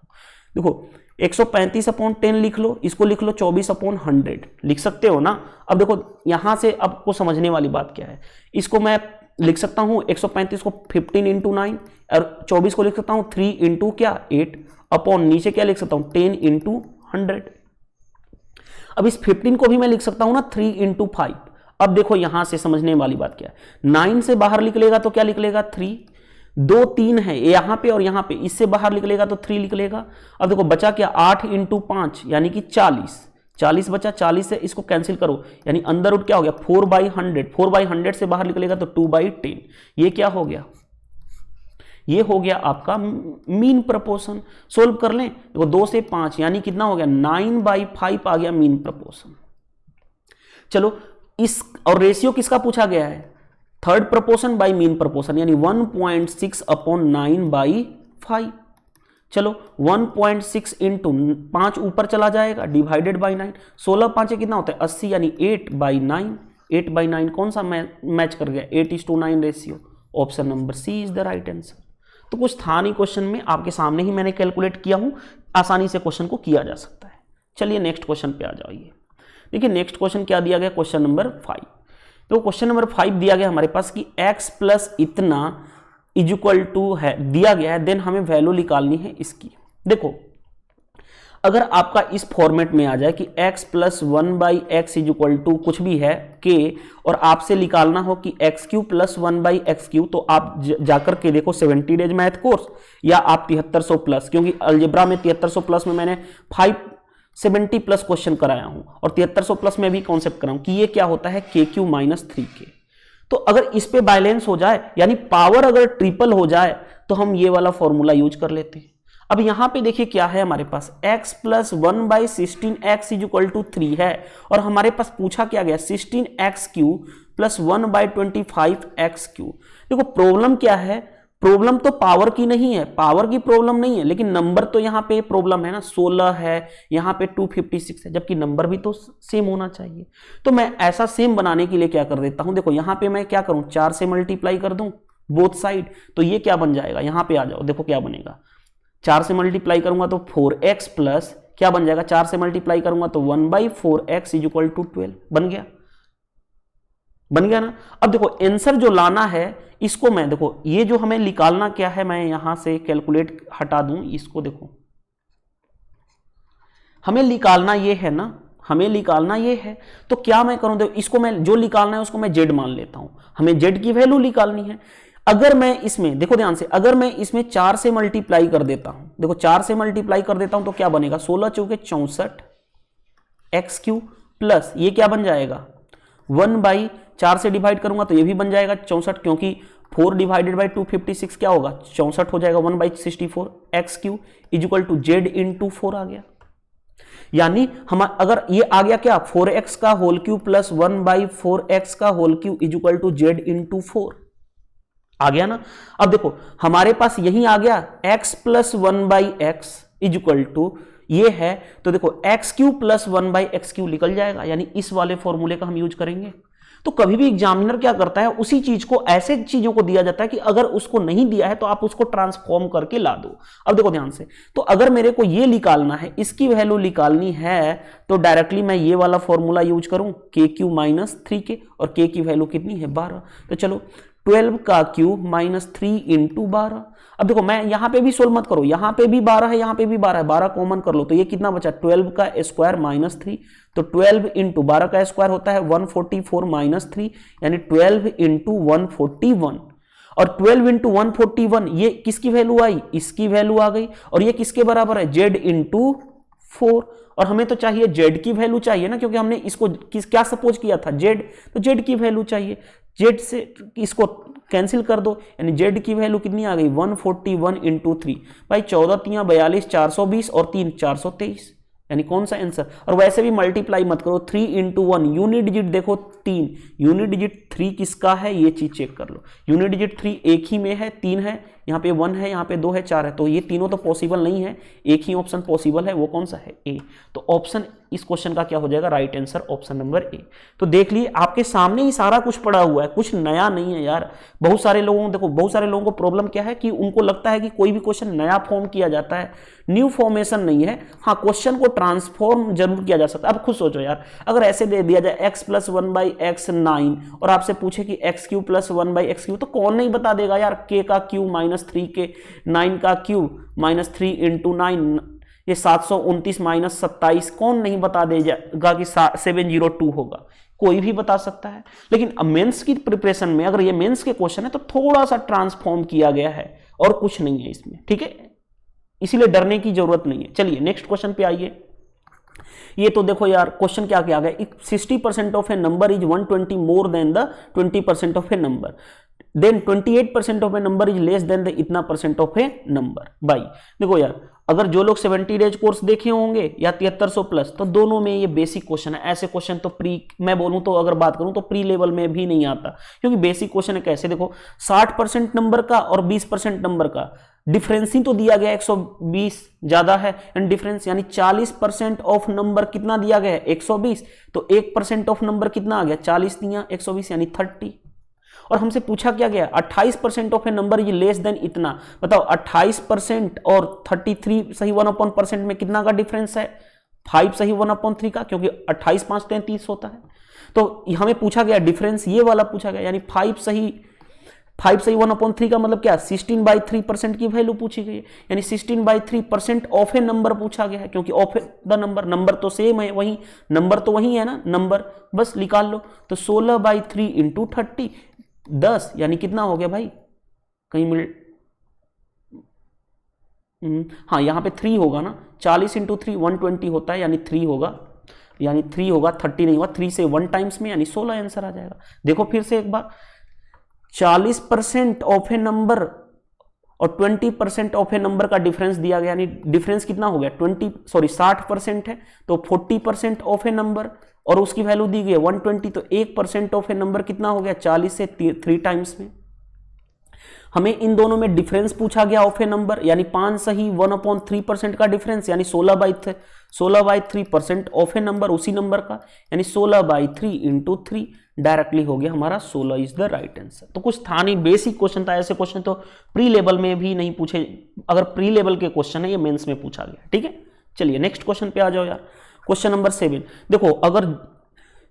देखो 135/10 लिख लो, इसको लिख लो 24/100 लिख सकते हो ना। अब देखो यहां से आपको समझने वाली बात क्या है, इसको मैं लिख सकता हूं 135 को 15 इंटू 9 और 24 को लिख सकता हूं 3 इंटू क्या 8 अपॉन नीचे क्या लिख सकता हूं 10 इंटू 100। अब इस 15 को भी मैं लिख सकता हूं ना 3 इंटू 5। अब देखो यहां से समझने वाली बात क्या है, 9 से बाहर निकलेगा तो क्या निकलेगा 3, 2 3 है यहां पे और यहां पे, इससे बाहर निकलेगा तो 3 निकलेगा। अब देखो बचा क्या 8 इंटू 5 यानी कि 40 बचा, 40 से इसको कैंसिल करो यानी अंडर रूट क्या हो गया 4/100, 4/100 से बाहर निकलेगा तो 2/10। ये क्या हो गया, ये हो गया आपका मीन प्रोपोर्शन। सोल्व कर लें तो 2 से 5 यानी कितना हो गया 9/5 आ गया मीन प्रोपोर्शन। चलो इस और रेशियो किसका पूछा गया है third proportion bye mean proportion, यानी 1.6/9/5। चलो 1.6 इंटू 5 ऊपर चला जाएगा डिवाइडेड बाई 9, 16 5 कितना होता है 80 यानी 8/9। 8/9 कौन सा मैच कर गया 8:9 ratio. Option number C is the right answer. तो कुछ था नहीं क्वेश्चन में, आपके सामने ही मैंने कैलकुलेट किया हूं, आसानी से क्वेश्चन को किया जा सकता है। चलिए नेक्स्ट क्वेश्चन पे आ जाइए। देखिए नेक्स्ट क्वेश्चन क्या दिया गया, क्वेश्चन नंबर 5। तो क्वेश्चन नंबर 5 दिया गया हमारे पास कि x प्लस इतना इज इक्वल टू है दिया गया है, देन हमें वैल्यू निकालनी है इसकी। देखो अगर आपका इस फॉर्मेट में आ जाए कि x plus 1/x is equal to कुछ भी है k और आपसे निकालना हो कि x³ प्लस 1/x³, तो आप जाकर के देखो 70 डेज मैथ कोर्स या आप 7300 प्लस, क्योंकि अलजेब्रा में 7300 प्लस में मैंने 570 प्लस क्वेश्चन कराया हूं और 7300 प्लस में भी कॉन्सेप्ट कराऊं कि ये क्या होता है k³ माइनस 3k। तो अगर इस पे बैलेंस हो जाए यानी पावर अगर ट्रिपल हो जाए तो हम ये वाला फॉर्मूला यूज कर लेते हैं। अब यहां पे देखिए क्या है हमारे पास x plus 1/16x is equal to 3 है और हमारे पास पूछा क्या गया 16x³ प्लस 1/25x³। देखो प्रॉब्लम क्या है, प्रॉब्लम तो पावर की नहीं है, पावर की प्रॉब्लम नहीं है, लेकिन नंबर तो यहाँ पे प्रॉब्लम है ना, 16 है यहाँ पे 256 है, जबकि नंबर भी तो सेम होना चाहिए। तो मैं ऐसा सेम बनाने के लिए क्या कर देता हूं, देखो यहाँ पे मैं क्या करूं 4 से मल्टीप्लाई कर दूं बोथ साइड, तो ये क्या बन जाएगा, यहाँ पे आ जाओ देखो क्या बनेगा, 4 से मल्टीप्लाई करूंगा तो 4x प्लस क्या बन जाएगा, 4 से मल्टीप्लाई करूंगा तो 1/4x इज इक्वल टू 12 बन गया। बन गया ना। अब देखो आंसर जो लाना है इसको मैं देखो, ये जो हमें निकालना क्या है, मैं यहां से कैलकुलेट हटा दूं इसको, देखो हमें निकालना ये है ना, हमें निकालना ये है, तो क्या मैं करूं, देखो इसको मैं जो निकालना है उसको मैं जेड मान लेता हूं, हमें जेड की वैल्यू निकालनी है। अगर मैं इसमें देखो ध्यान से, अगर मैं इसमें 4 से मल्टीप्लाई कर देता हूं, देखो 4 से मल्टीप्लाई कर देता हूं तो क्या बनेगा, 16 चौके 64 एक्स क्यू प्लस ये क्या बन जाएगा 1/4 से डिवाइड करूंगा तो ये भी बन जाएगा 64, क्योंकि 4 डिवाइडेड बाई 256 क्या होगा 64 हो जाएगा, 1/64 X cube is equal to Z into 4 आ गया। यानी हम अगर ये आ गया क्या 4x का होल क्यूब प्लस 1/4x का whole cube is equal to Z into 4 आ गया ना। अब देखो हमारे पास यही आ गया x plus 1/x is equal to ये है, तो देखो x cube plus 1/x Q निकल जाएगा, यानी इस वाले फॉर्मूले का हम यूज करेंगे। तो कभी भी एग्जामिनर क्या करता है, उसी चीज को ऐसे चीजों को दिया जाता है कि अगर उसको नहीं दिया है तो आप उसको ट्रांसफॉर्म करके ला दो। अब देखो ध्यान से, तो अगर मेरे को ये निकालना है, इसकी वैल्यू निकालनी है, तो डायरेक्टली मैं ये वाला फॉर्मूला यूज करूं के क्यू माइनस 3k, और के की वैल्यू कितनी है 12, तो चलो 12 का क्यूब माइनस 3 इंटू 12। अब देखो मैं यहां पे भी सोल्व मत करो, यहां पे भी 12 है, यहां पे भी 12 है, 12 कॉमन कर लो तो ये कितना बचा 12 का स्क्वायर माइनस 3, तो 12 इंटू 12 का स्क्वायर होता है 144 माइनस 3, यानी 12 इंटू 141, और 12 इंटू 141 ये किसकी वैल्यू आई, इसकी वैल्यू आ गई, और ये किसके बराबर है जेड इंटू 4, और हमें तो चाहिए जेड की वैल्यू चाहिए ना, क्योंकि हमने इसको क्या सपोज किया था जेड, तो जेड की वैल्यू चाहिए, जेड से इसको कैंसिल कर दो, यानी जेड की वैल्यू कितनी आ गई 141 इंटू 3, भाई 14 3 42 420 और 3 423, यानी कौन सा आंसर। और वैसे भी मल्टीप्लाई मत करो, 3 इंटू 1 यूनिट डिजिट देखो 3, यूनिट डिजिट 3 किसका है ये चीज चेक कर लो, यूनिट डिजिट 3 एक ही में है, 3 है, यहाँ पे 1 है, यहाँ पे 2 है, 4 है, तो ये तीनों तो पॉसिबल नहीं है, एक ही ऑप्शन पॉसिबल है, वो कौन सा है ए। तो ऑप्शन इस क्वेश्चन का क्या हो जाएगा right answer option number A. तो देख लिए आपके सामने ही सारा कुछ पड़ा हुआ है, कुछ नया नहीं है यार। बहुत सारे लोगों देखो, बहुत सारे लोगों को प्रॉब्लम क्या है कि उनको लगता है कि कोई भी क्वेश्चन नया फॉर्म किया जाता है, न्यू फॉर्मेशन नहीं है। हाँ क्वेश्चन को ट्रांसफॉर्म जरूर किया जा सकता है। अब खुद सोचो यार, अगर ऐसे दे दिया जाए x प्लस 1/x 9 और आपसे पूछे कि x cube plus 1/x Q, तो कौन नहीं बता देगा यार, k का क्यूब माइनस 3k, 9 का क्यूब माइनस 3 इंटू 9, ये 729 माइनस 27, कौन नहीं बता देगा कि 702 होगा, कोई भी बता सकता है। लेकिन मेंस की प्रिपरेशन में अगर ये मेंस के क्वेश्चन है तो थोड़ा सा ट्रांसफॉर्म किया गया है और कुछ नहीं है इसमें, ठीक है, इसीलिए डरने की जरूरत नहीं है। चलिए नेक्स्ट क्वेश्चन पे आइए। ये तो देखो यार क्वेश्चन क्या क्या गया, 60% of a number is 120 more than the 20% of a number, then 28% of a number is less than the इतना परसेंट ऑफ ए नंबर। भाई देखो यार, अगर जो लोग 70 डेज कोर्स देखे होंगे या 7300 प्लस, तो दोनों में ये बेसिक क्वेश्चन है। ऐसे क्वेश्चन तो प्री, मैं बोलूं तो अगर बात करूं तो प्री लेवल में भी नहीं आता, क्योंकि बेसिक क्वेश्चन है। कैसे देखो 60% नंबर का और 20% नंबर का डिफरेंस ही तो दिया गया 120 ज्यादा है, एंड डिफरेंस यानी 40% ऑफ नंबर कितना दिया गया है 120, तो 1% ऑफ नंबर कितना आ गया 40 दिया 120 यानी 30। और हमसे पूछा क्या गया 28% of a number is less then इतना। बताओ 28% और 33 सही 1/% में कितना का डिफरेंस है, 5 सही 1/3 का, क्योंकि 28 5 33 होता है। तो हमें पूछा गया डिफरेंस ये वाला पूछा गया, यानी 5 सही 1/3 का मतलब क्या 16/3% की वैल्यू पूछी गई है, यानी 16/3% ऑफ ए नंबर पूछा गया है, क्योंकि ऑफ ए द नंबर तो सेम है, वही नंबर तो वही है ना, नंबर बस निकाल लो। तो 16/3 इंटू 30 10, यानी कितना हो गया भाई, कहीं मिल हाँ यहाँ पे 3 होगा ना, 40 इंटू 3 120 होता है, यानी 3 होगा, यानी 3 होगा 30 नहीं होगा, 3 से 1 टाइम्स में, यानी 16 आंसर आ जाएगा। देखो फिर से एक बार, 40% ऑफ ए नंबर और 20% ऑफ ए नंबर का डिफरेंस दिया गया, यानी डिफरेंस कितना हो गया 60% है, तो 40% ऑफ ए नंबर और उसकी वैल्यू दी गई है 120, तो 1% ऑफ ए नंबर कितना हो गया 40 से 3 टाइम्स में। हमें इन दोनों में डिफरेंस पूछा गया ऑफ ए नंबर, यानी 5 सही 1/3% का डिफरेंस, यानी 16/3% ऑफ ए नंबर उसी नंबर का, यानी 16/3 इंटू 3 डायरेक्टली हो गया हमारा 16 इज द राइट आंसर। तो कुछ था नहीं, बेसिक क्वेश्चन था। ऐसे क्वेश्चन तो प्री लेवल में भी नहीं पूछे, अगर प्री लेवल के क्वेश्चन है ये मेंस में पूछा गया, ठीक है। चलिए नेक्स्ट क्वेश्चन पे आ जाओ यार। क्वेश्चन नंबर 7 देखो, अगर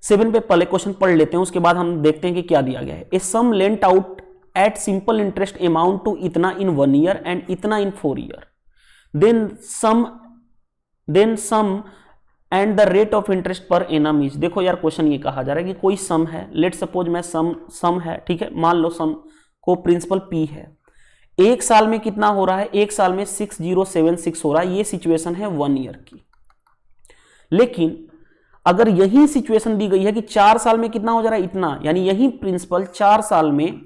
7 पे पहले क्वेश्चन पढ़ लेते हैं, उसके बाद हम देखते हैं कि क्या दिया गया है। A sum lent out at simple interest amount to इतना इन 1 ईयर एंड इतना in 4 year, then sum and the rate of interest per annum is. देखो यार क्वेश्चन ये कहा जा रहा है कि कोई सम है, लेट सपोज मैं सम है, ठीक है, मान लो सम को प्रिंसिपल पी है, एक साल में कितना हो रहा है, एक साल में 6076 हो रहा है, ये सिचुएशन है 1 ईयर की। लेकिन अगर यही सिचुएशन दी गई है कि 4 साल में कितना हो जा रहा है, इतना, यानी यही प्रिंसिपल 4 साल में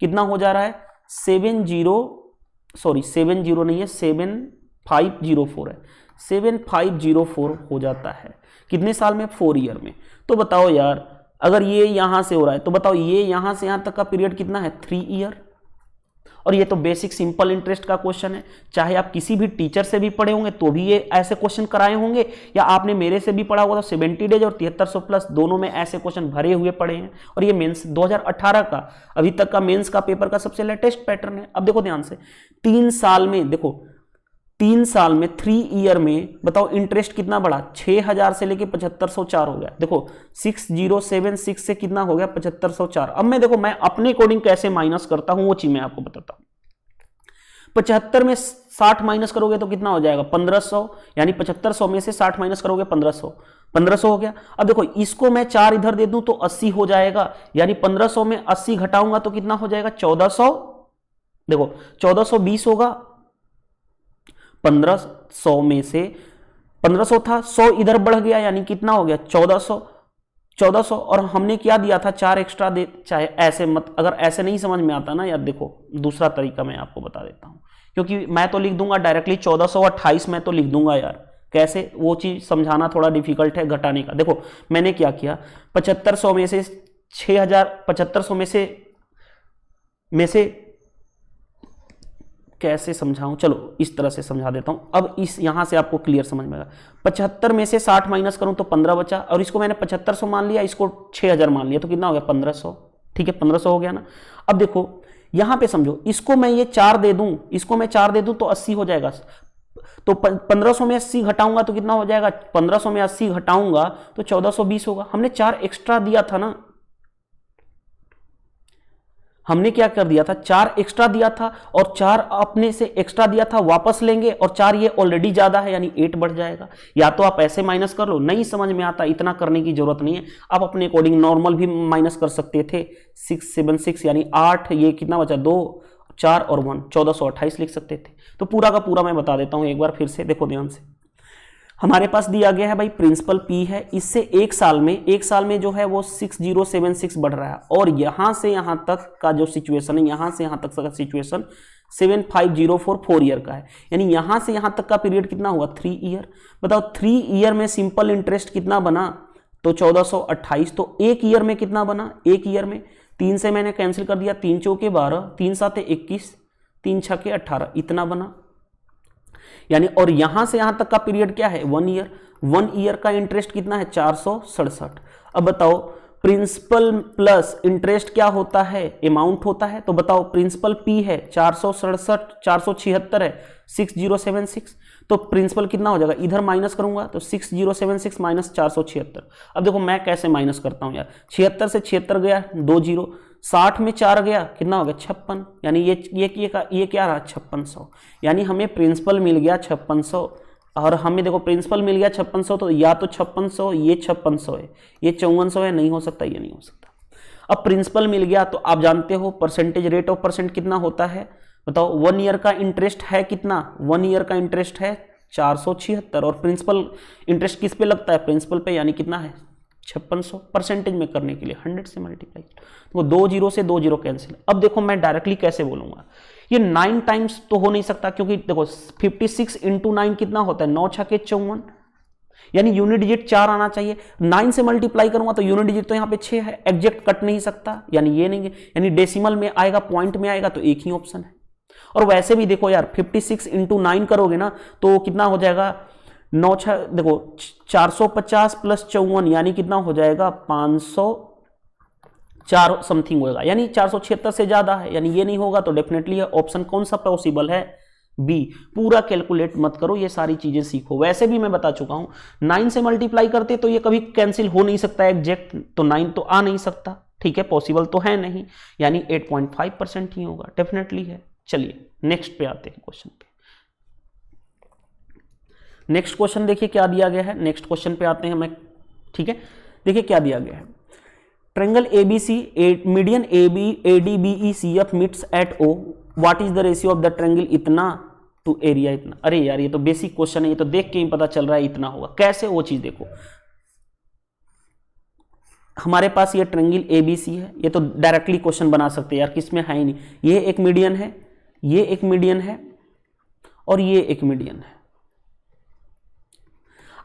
कितना हो जा रहा है, 7504 है, 7504 हो जाता है कितने साल में, 4 ईयर में। तो बताओ यार अगर ये यहां से हो रहा है तो बताओ ये यहां से यहां तक का पीरियड कितना है, 3 ईयर। और ये तो बेसिक सिंपल इंटरेस्ट का क्वेश्चन है, चाहे आप किसी भी टीचर से भी पढ़े होंगे तो भी ये ऐसे क्वेश्चन कराए होंगे, या आपने मेरे से भी पढ़ा होगा तो 70 डेज और 7300 प्लस दोनों में ऐसे क्वेश्चन भरे हुए पड़े हैं। और ये मेंस 2018 का अभी तक का मेंस का पेपर का सबसे लेटेस्ट पैटर्न है। अब देखो ध्यान से, 3 साल में, देखो 3 साल में 3 ईयर में बताओ इंटरेस्ट कितना बढ़ा, 6000 से लेके 7504 हो गया। देखो 6076 से कितना हो गया, 7504। अब मैं देखो मैं अपने अकॉर्डिंग कैसे माइनस करता हूं वो चीज मैं आपको बताता हूं। 75 में 60 माइनस करोगे तो कितना हो जाएगा, 1500, यानी 7500 में से 60 माइनस करोगे 1500 हो गया। अब देखो इसको मैं 4 इधर दे दूं तो 80 हो जाएगा, यानी 1500 में 80 घटाऊंगा तो कितना हो जाएगा, 1400। देखो 1420 होगा, 1500 में से 1500 था, 100 इधर बढ़ गया, यानी कितना हो गया, 1400। और हमने क्या दिया था, 4 एक्स्ट्रा दे, चाहे ऐसे मत, अगर ऐसे नहीं समझ में आता ना यार, देखो दूसरा तरीका मैं आपको बता देता हूं, क्योंकि मैं तो लिख दूंगा डायरेक्टली 1428 मैं तो लिख दूंगा यार, कैसे वो चीज समझाना थोड़ा डिफिकल्ट है घटाने का। देखो मैंने क्या किया, 7500 में से 7500 में से कैसे समझाऊं, चलो इस तरह से समझा देता हूं। अब इस यहां से आपको क्लियर समझ में आएगा। 75 में से 60 माइनस करूं तो 15 बचा, और इसको मैंने 7500 मान लिया, इसको 6000 मान लिया, तो कितना हो गया, 1500। ठीक है, 1500 हो गया ना। अब देखो यहां पे समझो, इसको मैं ये 4 दे दूं, इसको मैं 4 दे दूं तो 80 हो जाएगा। तो 1500 में 80 घटाऊंगा तो कितना हो जाएगा, 1500 में 80 घटाऊंगा तो 1420 होगा। हमने 4 एक्स्ट्रा दिया था ना, हमने क्या कर दिया था, 4 एक्स्ट्रा दिया था, और 4 अपने से एक्स्ट्रा दिया था वापस लेंगे, और 4 ये ऑलरेडी ज्यादा है यानी 8 बढ़ जाएगा। या तो आप ऐसे माइनस कर लो, नहीं समझ में आता इतना करने की जरूरत नहीं है, आप अपने अकॉर्डिंग नॉर्मल भी माइनस कर सकते थे। 676 यानी 8, ये कितना बचा, 2 4 और 1 1428 लिख सकते थे। तो पूरा का पूरा मैं बता देता हूं एक बार फिर से, देखो ध्यान से। हमारे पास दिया गया है भाई प्रिंसिपल पी है, इससे एक साल में जो है वो 6076 बढ़ रहा है, और यहां से यहां तक का जो सिचुएशन है, यहां से यहां तक का सिचुएशन 7504 4 ईयर का है, यानी यहां से यहां तक का पीरियड कितना हुआ, 3 ईयर। बताओ 3 ईयर में सिंपल इंटरेस्ट कितना बना, तो 1428। तो 1 ईयर में कितना बना, 1 ईयर में 3 से मैंने कैंसिल कर दिया, 3 चौके 12, 3 7 21, 3 छके 18, इतना बना, यानी। और यहां से यहां तक का पीरियड क्या है, 1 ईयर। 1 ईयर का इंटरेस्ट कितना है, 467। अब बताओ प्रिंसिपल प्लस इंटरेस्ट क्या होता है, अमाउंट होता है। तो बताओ प्रिंसिपल पी है 467, 476 है 6076, तो प्रिंसिपल कितना हो जाएगा, इधर माइनस करूंगा तो 6076 माइनस 476। अब देखो मैं कैसे माइनस करता हूं यार, 76 से 76 गया 2 जीरो, 60 में 4 गया कितना हो गया, 56, यानी ये क्या रहा, 5600, यानी हमें प्रिंसिपल मिल गया 5600, और हमें देखो प्रिंसिपल मिल गया 5600, तो या तो 5600, ये 5600 है, ये 5400 है, नहीं हो सकता, ये नहीं हो सकता। अब प्रिंसिपल मिल गया तो आप जानते हो परसेंटेज रेट ऑफ परसेंट कितना होता है, बताओ 1 ईयर का इंटरेस्ट है कितना, 1 ईयर का इंटरेस्ट है 476, और प्रिंसिपल इंटरेस्ट किस पे लगता है, प्रिंसिपल पे, यानी कितना है 5600। परसेंटेज में करने के लिए 100 से मल्टीप्लाई, तो 2 जीरो से 2 जीरो कैंसिल। अब देखो मैं डायरेक्टली कैसे बोलूंगा, ये 9 टाइम्स तो हो नहीं सकता, क्योंकि देखो 56 इंटू 9 कितना होता है, 9 छके 54, यानी यूनिट डिजिट 4 आना चाहिए। 9 से मल्टीप्लाई करूंगा तो यूनिट डिजिट तो यहाँ पे 6 है, एग्जैक्ट कट नहीं सकता, यानी ये नहीं है, यानी डेसिमल में आएगा, पॉइंट में आएगा, तो एक ही ऑप्शन है। और वैसे भी देखो यार 56 इंटू 9 करोगे ना तो कितना हो जाएगा, 9 देखो 450 प्लस 54, यानी कितना हो जाएगा 504 समथिंग होगा, यानी 476 से ज्यादा है, यानी ये नहीं होगा। तो डेफिनेटली ऑप्शन कौन सा पॉसिबल है, बी। पूरा कैलकुलेट मत करो, ये सारी चीजें सीखो। वैसे भी मैं बता चुका हूं 9 से मल्टीप्लाई करते तो ये कभी कैंसिल हो नहीं सकता एग्जैक्ट, तो 9 तो आ नहीं सकता, ठीक है, पॉसिबल तो है नहीं, यानी 8.5% ही होगा, डेफिनेटली है। चलिए नेक्स्ट पे आते हैं क्वेश्चन पे। नेक्स्ट क्वेश्चन देखिए क्या दिया गया है, नेक्स्ट क्वेश्चन पे आते हैं मैं, ठीक है। देखिए क्या दिया गया है, triangle ABC, median AB ADBECF meets eight O, what is the ratio of the triangle इतना टू एरिया इतना। अरे यार ये तो बेसिक क्वेश्चन है, ये तो देख के ही पता चल रहा है इतना होगा, कैसे वो चीज देखो। हमारे पास ये ट्रायंगल एबीसी है, ये तो डायरेक्टली क्वेश्चन बना सकते हैं यार, किसमें है ही नहीं। ये एक मीडियन है, ये एक मीडियन है और ये एक मीडियन है।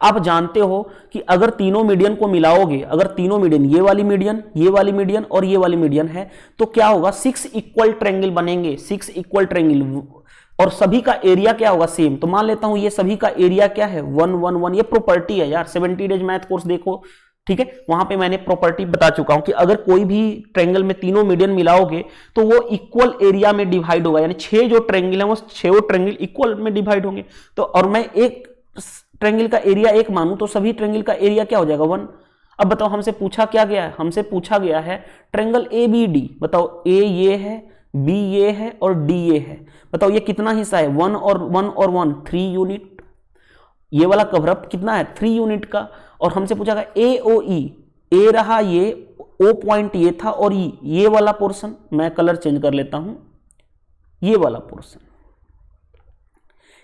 आप जानते हो कि अगर तीनों मीडियन को मिलाओगे, अगर तीनों मीडियन, ये वाली मीडियन, ये वाली मीडियन और ये वाली मीडियन है, तो क्या होगा, 6 इक्वल ट्रायंगल बनेंगे, 6 इक्वल ट्रायंगल, और सभी का एरिया क्या होगा, सेम। तो मान लेता हूं ये सभी का एरिया क्या है, 1 1 1। ये प्रॉपर्टी है यार, 70 डेज मैथ कोर्स देखो, ठीक है, वहां पे मैंने प्रॉपर्टी बता चुका हूं कि अगर कोई भी ट्रायंगल में तीनों मीडियन मिलाओगे तो वो इक्वल एरिया में डिवाइड होगा, यानी 6 जो ट्रायंगल है वो 6 ट्रायंगल इक्वल में डिवाइड होंगे। तो और मैं एक ट्रायंगल का एरिया 1 मानूं तो सभी ट्रायंगल का एरिया क्या हो जाएगा, 1। अब बताओ हमसे पूछा क्या गया है, हमसे पूछा गया है ट्रायंगल ABD। बताओ A ये है, B ये है और D ये है। बताओ ये कितना हिस्सा है, 1 और 1 और 1, 3 यूनिट। ये वाला कवरअप कितना है, 3 यूनिट का। और हमसे पूछा गया AOE, A रहा ये, O पॉइंट ये था, और ये वाला पोर्शन, मैं कलर चेंज कर लेता हूं, ये वाला पोर्शन,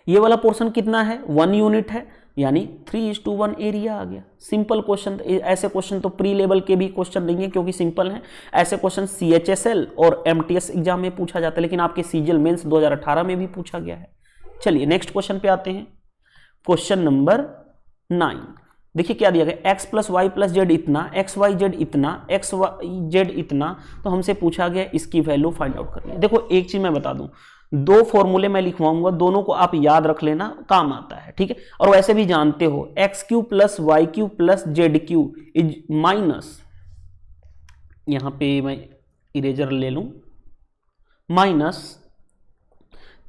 ये वाला पोर्शन कितना है, 1 यूनिट है, यानी 3:1 एरिया आ गया। Simple question. ऐसे क्वेश्चन तो प्री लेवल के भी क्वेश्चन नहीं है क्योंकि सिंपल हैं। ऐसे क्वेश्चन CHSL और MTS एग्जाम में पूछा जाता है, लेकिन आपके CGL मेंस 2018 में भी पूछा गया है। चलिए नेक्स्ट क्वेश्चन पे आते हैं, क्वेश्चन नंबर 9। देखिए क्या दिया गया, x + y + z इतना, xyz इतना, xyz इतना। तो हमसे पूछा गया इसकी वैल्यू फाइंड आउट करनी है। देखो एक चीज मैं बता दूं, 2 फॉर्मूले मैं लिखवाऊंगा, दोनों को आप याद रख लेना, काम आता है, ठीक है। और वैसे भी जानते हो x³ + y³ + z³ is minus, यहां पे मैं इरेजर ले लूं, माइनस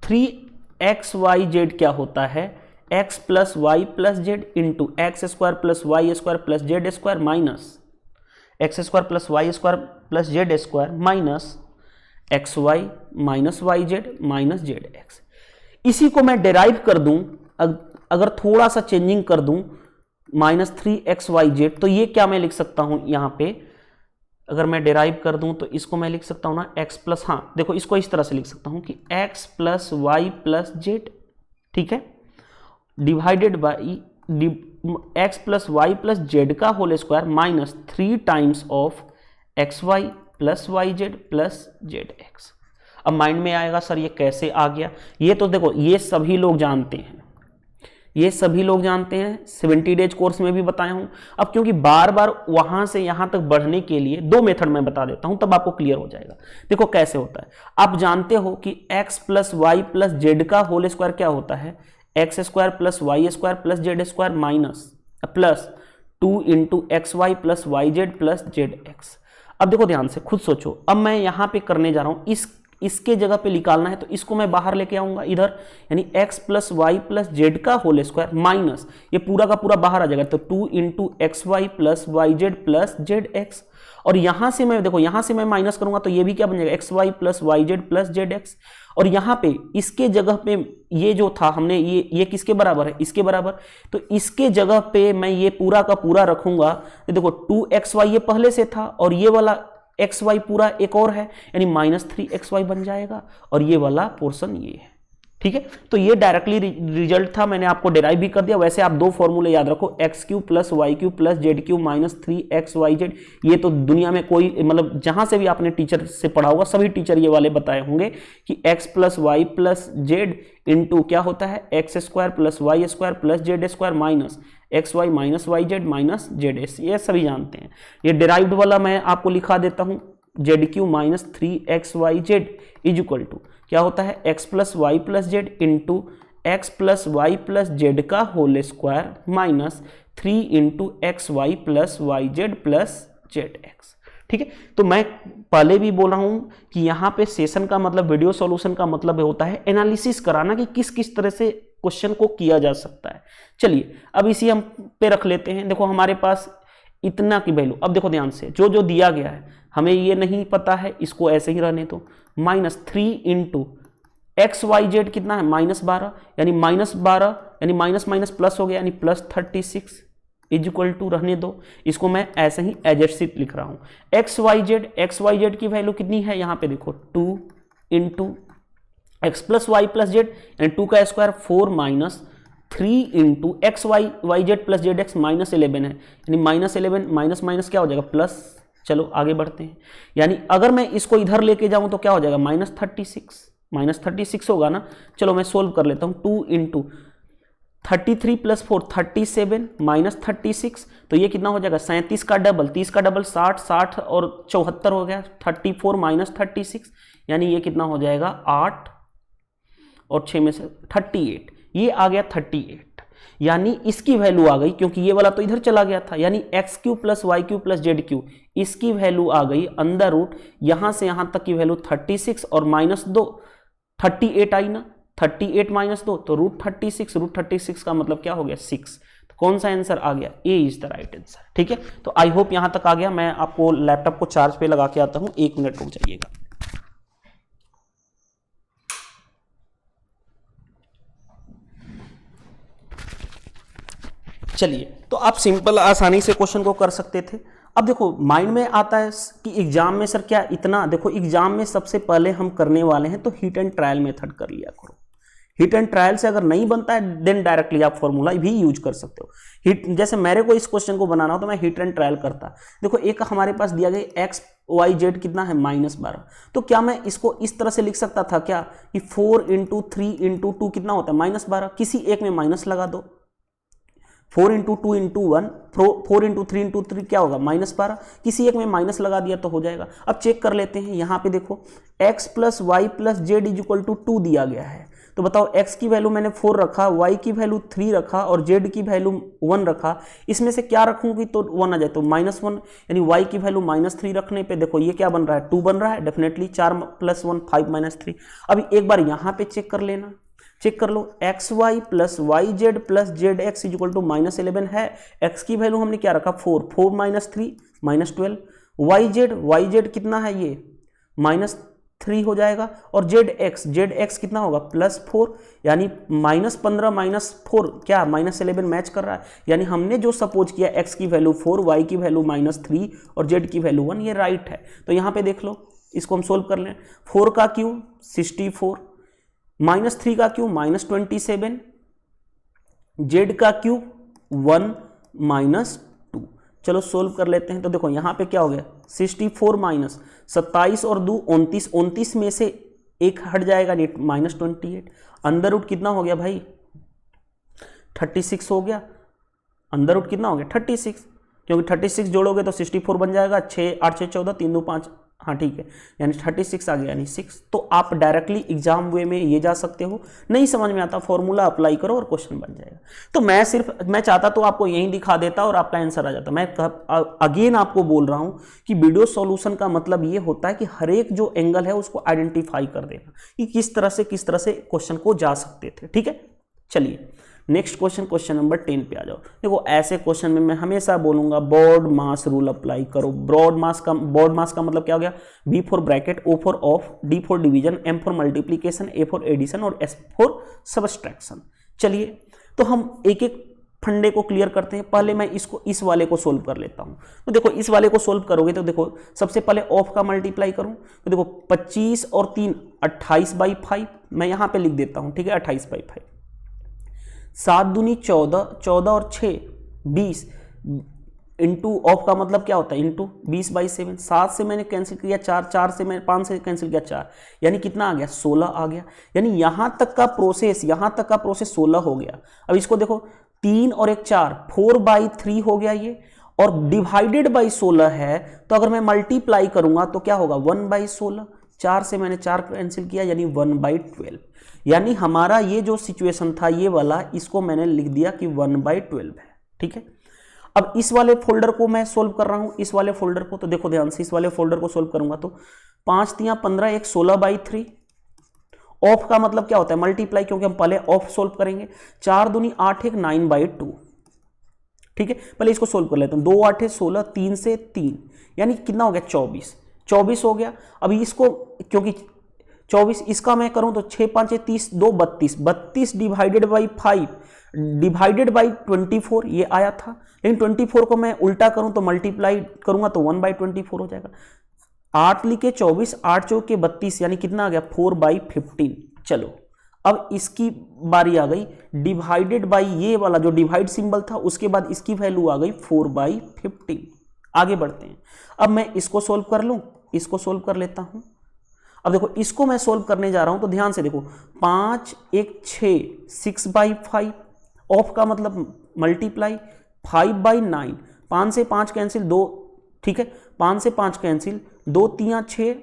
3xyz क्या होता है, x + y + z into x² + y² + z² minus x² + y² + z² minus xy minus yz minus zx। इसी को मैं डेराइव कर दूं, अगर थोड़ा सा चेंजिंग कर दूं, -3xyz, तो ये क्या मैं लिख सकता हूं यहां पे, अगर मैं डेराइव कर दूं तो इसको मैं लिख सकता हूं ना x प्लस, हाँ देखो इसको इस तरह से लिख सकता हूं कि x + y + z, ठीक है, divided by x + y + z का whole square minus 3 times of xy + yz + zx। अब माइंड में आएगा सर ये कैसे आ गया, ये तो देखो ये सभी लोग जानते हैं, ये सभी लोग जानते हैं, 70 डेज कोर्स में भी बताया हूं। अब क्योंकि बार बार वहां से यहां तक बढ़ने के लिए 2 मेथड मैं बता देता हूं, तब आपको क्लियर हो जाएगा। देखो कैसे होता है, आप जानते हो कि x + y + z का होल स्क्वायर क्या होता है, x² + y² + z² minus plus 2 × xy + yz + zx। अब देखो ध्यान से खुद सोचो, अब मैं यहां पे करने जा रहा हूं, इसके जगह पे निकालना है तो इसको मैं बाहर लेके आऊंगा इधर, यानी x + y + z का होल स्क्वायर माइनस ये पूरा का पूरा बाहर आ जाएगा, तो 2 × xy + yz + zx। और यहां से मैं देखो, यहां से मैं माइनस करूंगा तो ये भी क्या बन जाएगा, xy + yz + zx। और यहाँ पे इसके जगह पे ये जो था हमने ये किसके बराबर है, इसके बराबर, तो इसके जगह पे मैं ये पूरा का पूरा रखूंगा। तो देखो 2xy ये पहले से था और ये वाला xy पूरा एक और है, यानी -3xy बन जाएगा, और ये वाला पोर्शन ये है, ठीक है। तो ये डायरेक्टली रिजल्ट था, मैंने आपको डेराइव भी कर दिया। वैसे आप 2 फॉर्मूले याद रखो, x³ + y³ + z³ minus 3xyz। ये तो दुनिया में कोई, मतलब जहां से भी आपने टीचर से पढ़ा होगा सभी टीचर ये वाले बताए होंगे कि x + y + z इंटू क्या होता है, x² + y² + z² minus xy minus yz minus zs। ये सभी जानते हैं। ये डेराइव्ड वाला मैं आपको लिखा देता हूं, z³ minus 3xyz is equal to क्या होता है, x + y + z into x + y + z का whole square minus 3 × xy + yz + zx। ठीक है, तो मैं पहले भी बोला हूं कि यहाँ पे सेशन का मतलब, वीडियो सॉल्यूशन का मतलब होता है एनालिसिस कराना कि किस किस तरह से क्वेश्चन को किया जा सकता है। चलिए अब इसी हम पे रख लेते हैं। देखो हमारे पास इतना की वैल्यू, अब देखो ध्यान से, जो जो दिया गया है हमें ये नहीं पता है, इसको ऐसे ही रहने दो। -3 इंटू एक्स वाई जेड कितना है -12, यानी -12 यानी माइनस माइनस प्लस हो गया, यानी +36 इज इक्वल टू, रहने दो, इसको मैं ऐसे ही एडजस्ट लिख रहा हूं। एक्स वाई जेड की वैल्यू कितनी है, यहां पे देखो 2 into X plus Y plus Z, यानी 2 का square 4 minus 3 into X Y Z plus Z X -11 है, यानी -11 माइनस माइनस क्या हो जाएगा प्लस। चलो आगे बढ़ते हैं, यानी अगर मैं इसको इधर लेके जाऊं तो क्या हो जाएगा -36 होगा ना। चलो मैं सोल्व कर लेता हूं। 2 इंटू 33 प्लस 4 37 माइनस 36, तो ये कितना हो जाएगा 37 का डबल 30 का डबल 60 60 और 74 हो गया, 34 माइनस 36, यानी ये कितना हो जाएगा 8 और 6 में से 38, ये आ गया 38, यानी इसकी वैल्यू आ गई, क्योंकि ये वाला तो इधर चला गया था, यानी X cube plus Y cube plus Z cube, इसकी वैल्यू आ गई अंडर रूट यहां से यहां तक की वैल्यू 36 और -2 38 आई ना, 38 -2 तो √36 का मतलब क्या हो गया 6। तो कौन सा आंसर आ गया, ए इज द राइट आंसर। ठीक है, तो आई होप यहां तक आ गया। मैं आपको लैपटॉप को चार्ज पे लगा के आता हूं, 1 मिनट रुक जाइएगा। चलिए, तो आप सिंपल आसानी से क्वेश्चन को कर सकते थे। अब देखो माइंड में आता है कि एग्जाम में सर क्या इतना, देखो एग्जाम में सबसे पहले हम करने वाले हैं तो हिट एंड ट्रायल मेथड कर लिया करो। हिट एंड ट्रायल से अगर नहीं बनता है देन डायरेक्टली आप फॉर्मूला भी यूज कर सकते हो। हिट, जैसे मेरे को इस क्वेश्चन को बनाना हो तो मैं हिट एंड ट्रायल करता। देखो एक हमारे पास दिया गया एक्स वाई जेड कितना है -12, तो क्या मैं इसको इस तरह से लिख सकता था क्या कि 4 इंटू 3 इंटू 2 कितना होता है -12, किसी एक में माइनस लगा दो। 4 इंटू 2 इंटू 1 4 इंटू 3 इंटू 3 क्या होगा -12, किसी एक में माइनस लगा दिया तो हो जाएगा। अब चेक कर लेते हैं, यहाँ पे देखो x plus Y plus Z is equal to 2 दिया गया है, तो बताओ x की वैल्यू मैंने 4 रखा, y की वैल्यू 3 रखा और z की वैल्यू 1 रखा, इसमें से क्या रखूंगी तो 1 आ जाए, तो -1, यानी y की वैल्यू -3 रखने पे देखो ये क्या बन रहा है 2 बन रहा है, डेफिनेटली 4 + 1 5 3। अभी एक बार यहाँ पे चेक कर लेना, चेक कर लो x y plus y Z plus Z x is equal to -11 है, एक्स की वैल्यू हमने क्या रखा 4 -3 -12, वाई जेड कितना है ये -3 हो जाएगा, और जेड एक्स कितना होगा +4, यानी -15 -4 क्या -11 मैच कर रहा है, यानी हमने जो सपोज किया एक्स की वैल्यू 4 वाई की वैल्यू -3 और जेड की वैल्यू 1, ये राइट है। तो यहाँ पे देख लो, इसको हम सोल्व कर लें। 4 का क्यू 64, -3 का क्यू -27, जेड का क्यू 1 -2। चलो सोल्व कर लेते हैं। तो देखो यहाँ पे क्या हो गया 64 माइनस 27 और 2 29, 29 में से एक हट जाएगा -28, अंडर रूट कितना हो गया भाई 36 हो गया, अंडर रूट कितना हो गया 36, क्योंकि 36 जोड़ोगे तो 64 बन जाएगा, 6 8 6 14 3 2 5, हाँ ठीक है, यानी 36 आ गया, यानी 6। तो आप डायरेक्टली एग्जाम वे में ये जा सकते हो, नहीं समझ में आता फॉर्मूला अप्लाई करो और क्वेश्चन बन जाएगा। तो मैं चाहता तो आपको यही दिखा देता और आपका आंसर आ जाता। मैं अगेन आपको बोल रहा हूं कि वीडियो सॉल्यूशन का मतलब ये होता है कि हर एक जो एंगल है उसको आइडेंटिफाई कर देना कि किस तरह से क्वेश्चन को जा सकते थे। ठीक है, चलिए नेक्स्ट क्वेश्चन नंबर 10 पे आ जाओ। देखो ऐसे क्वेश्चन में मैं हमेशा बोलूंगा ब्रॉड मास रूल अप्लाई करो। ब्रॉड मास का मतलब क्या हो गया, B for bracket, O for of, D for division, M for multiplication, A for addition और S फॉर सबट्रैक्शन। चलिए तो हम एक एक फंडे को क्लियर करते हैं। पहले मैं इस वाले को सोल्व कर लेता हूं। तो देखो इस वाले को सोल्व करोगे तो देखो सबसे पहले ऑफ का मल्टीप्लाई करूं तो देखो 25 और 3 28/5, मैं यहां पे लिख देता हूं, ठीक है 28/5। 7 दूनी 14, 14 और 6 20, इंटू ऑफ का मतलब क्या होता है इंटू 20/7। 7 से मैंने कैंसिल किया 4, 4 से मैंने 5 से कैंसिल किया 4, यानी कितना आ गया 16 आ गया। यानी यहां तक का प्रोसेस 16 हो गया। अब इसको देखो 3 और 1 4, 4/3 हो गया ये, और डिवाइडेड बाई 16 है, तो अगर मैं मल्टीप्लाई करूंगा तो क्या होगा 1/16। 4 से मैंने 4 कैंसिल किया, यानी 1/12। यानी हमारा ये जो सिचुएशन था ये वाला, इसको मैंने लिख दिया कि 1/12 है। ठीक है, अब इस वाले फोल्डर को मैं सोल्व कर रहा हूं, इस वाले फोल्डर को, तो देखो ध्यान से, इस वाले फोल्डर को सोल्व करूंगा तो 5 तियां 15, एक 16/3। ऑफ का मतलब क्या होता है? मल्टीप्लाई, क्योंकि हम पहले ऑफ सोल्व करेंगे। 4 दूनी 8, एक 9/2। ठीक है, पहले इसको सोल्व कर लेते हैं। 2 8 16, 3 से 3, यानी कितना हो गया? 24 हो गया। अभी इसको, क्योंकि 24 इसका मैं करूं तो 6 5 30, 2 32, 32 डिवाइडेड बाई 5 डिवाइडेड बाई 24 ये आया था। लेकिन 24 को मैं उल्टा करूं तो मल्टीप्लाई करूंगा तो 1/24 हो जाएगा। 8 लिखे 24, 8 चौके 32, यानी कितना आ गया? 4/15। चलो अब इसकी बारी आ गई, डिवाइडेड बाई ये वाला जो डिवाइड सिंबल था, उसके बाद इसकी वैल्यू आ गई 4/15। आगे बढ़ते हैं। अब मैं इसको सोल्व कर लूं, इसको सोल्व कर लेता हूं। अब देखो इसको मैं सोल्व करने जा रहा हूं तो ध्यान से देखो, 5 एक 6, 6/5। ऑफ का मतलब मल्टीप्लाई, 5/9, 5 से 5 कैंसिल, 2, ठीक है, 5 से 5 कैंसिल, 2 तियां 6,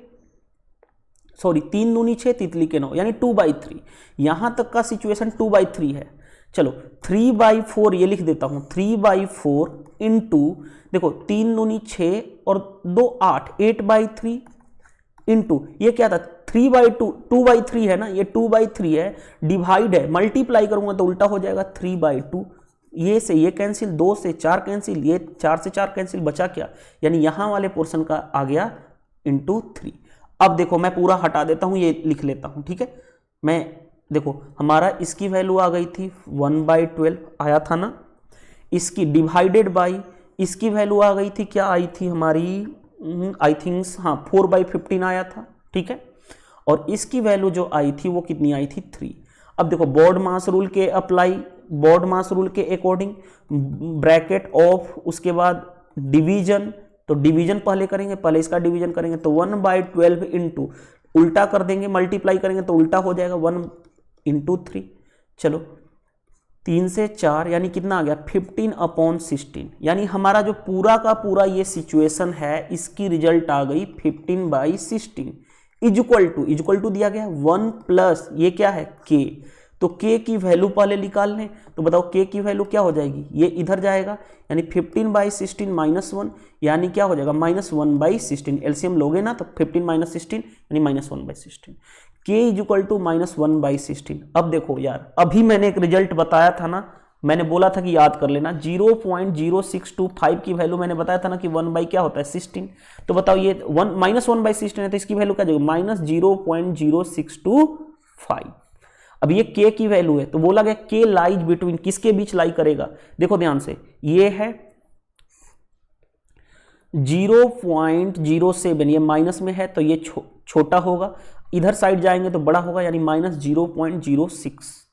सॉरी 3 दूनी 6, तितली के 9, यानी 2/3। यहां तक का सिचुएशन 2/3 है। चलो 3/4 ये लिख देता हूं, 3/4 इंटू, देखो 3 दूनी 6 और 2 8, 8/3 इंटू ये क्या था? 3/2, 2/3 है ना, ये 2/3 है, डिवाइड है, मल्टीप्लाई करूंगा तो उल्टा हो जाएगा 3/2। ये से ये कैंसिल, 2 से 4 कैंसिल, ये 4 से 4 कैंसिल, बचा क्या? यानी यहां वाले पोर्शन का आ गया इंटू 3। अब देखो मैं पूरा हटा देता हूं, ये लिख लेता हूं, ठीक है। मैं देखो हमारा इसकी वैल्यू आ गई थी 1/12 आया था ना, इसकी डिवाइडेड बाई इसकी वैल्यू आ गई थी, क्या आई थी हमारी? आई थिंक्स हाँ 4/15 आया था, ठीक है। और इसकी वैल्यू जो आई थी वो कितनी आई थी? 3। अब देखो बोर्ड मास रूल के अप्लाई, बोर्ड मास रूल के अकॉर्डिंग ब्रैकेट ऑफ, उसके बाद डिवीजन, तो डिवीजन पहले करेंगे, पहले इसका डिवीजन करेंगे तो 1/12 इंटू, उल्टा कर देंगे, मल्टीप्लाई करेंगे तो उल्टा हो जाएगा 1/3। चलो 3 से 4 यानी कितना आ गया? 15/16। यानी हमारा जो पूरा का पूरा ये सिचुएशन है, इसकी रिजल्ट आ गई 15/16 इक्वल टू दिया गया 1 प्लस ये क्या है? k। तो k की वैल्यू पहले निकाल लें, तो बताओ k की वैल्यू क्या हो जाएगी? ये इधर जाएगा, यानी 15/16 -1, यानी क्या हो जाएगा? -1/16। एलसीएम लोगे ना तो 15 - 16 यानी -1/16। k equal to -1/16। अब देखो यार, अभी मैंने एक रिजल्ट बताया था ना, मैंने बोला था कि याद कर लेना, 0.0625 की वैल्यू मैंने बताया था ना कि 1 बाई क्या होता है? 16। तो बताओ ये -1/16 है तो इसकी वैल्यू क्या जाएगी? -0.0625। अब ये k की वैल्यू है तो बोला गया k लाइज बिटवीन, किसके बीच लाई करेगा? देखो ध्यान से, ये है 0.07, ये माइनस में है तो ये छोटा होगा, इधर साइड जाएंगे तो बड़ा होगा, यानी -0.06।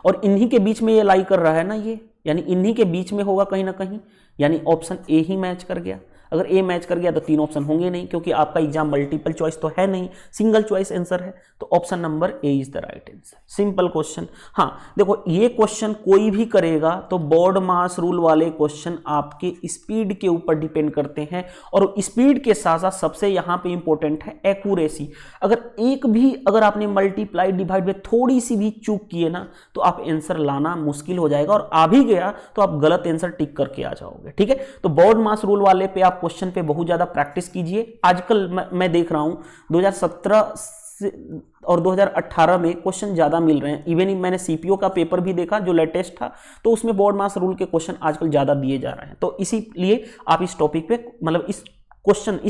और इन्हीं के बीच में ये लाई कर रहा है ना ये, यानी इन्हीं के बीच में होगा कहीं ना कहीं, यानी ऑप्शन ए ही मैच कर गया। अगर ए मैच कर गया तो 3 ऑप्शन होंगे नहीं, क्योंकि आपका एग्जाम मल्टीपल चॉइस तो है नहीं, सिंगल चॉइस आंसर है, तो option number A is the right answer. Simple question. हाँ देखो ये क्वेश्चन कोई भी करेगा तो बोर्ड मास रूल वाले क्वेश्चन आपके स्पीड के ऊपर डिपेंड करते हैं, और स्पीड के साथ साथ सबसे यहाँ पे इंपॉर्टेंट है एक्यूरेसी। अगर आपने मल्टीप्लाई डिवाइड में थोड़ी सी भी चूक किए ना तो आप आंसर लाना मुश्किल हो जाएगा, और आ भी गया तो आप गलत आंसर टिक करके आ जाओगे, ठीक है। तो बोर्ड मास रूल वाले पे आप क्वेश्चन पे बहुत ज्यादा प्रैक्टिस कीजिए। आजकल मैं देख रहा हूं 2017 और 2018 में क्वेश्चन ज्यादा मिल रहे हैं। इवन मैंने सीपीओ का पेपर भी देखा जो लेटेस्ट था, तो उसमें बोर्ड मास रूल के क्वेश्चन आजकल ज्यादा दिए जा रहे हैं। तो इसीलिए आप इस टॉपिक पे, मतलब इस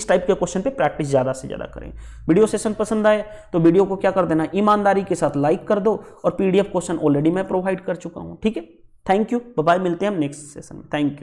टाइप के क्वेश्चन पे प्रैक्टिस ज्यादा से ज्यादा करें। वीडियो सेशन पसंद आए तो वीडियो को क्या कर देना, ईमानदारी के साथ लाइक कर दो, और पीडीएफ क्वेश्चन ऑलरेडी मैं प्रोवाइड कर चुका हूं, ठीक है। थैंक यू, बाय, मिलते हैं हम नेक्स्ट सेशन में। Thank you.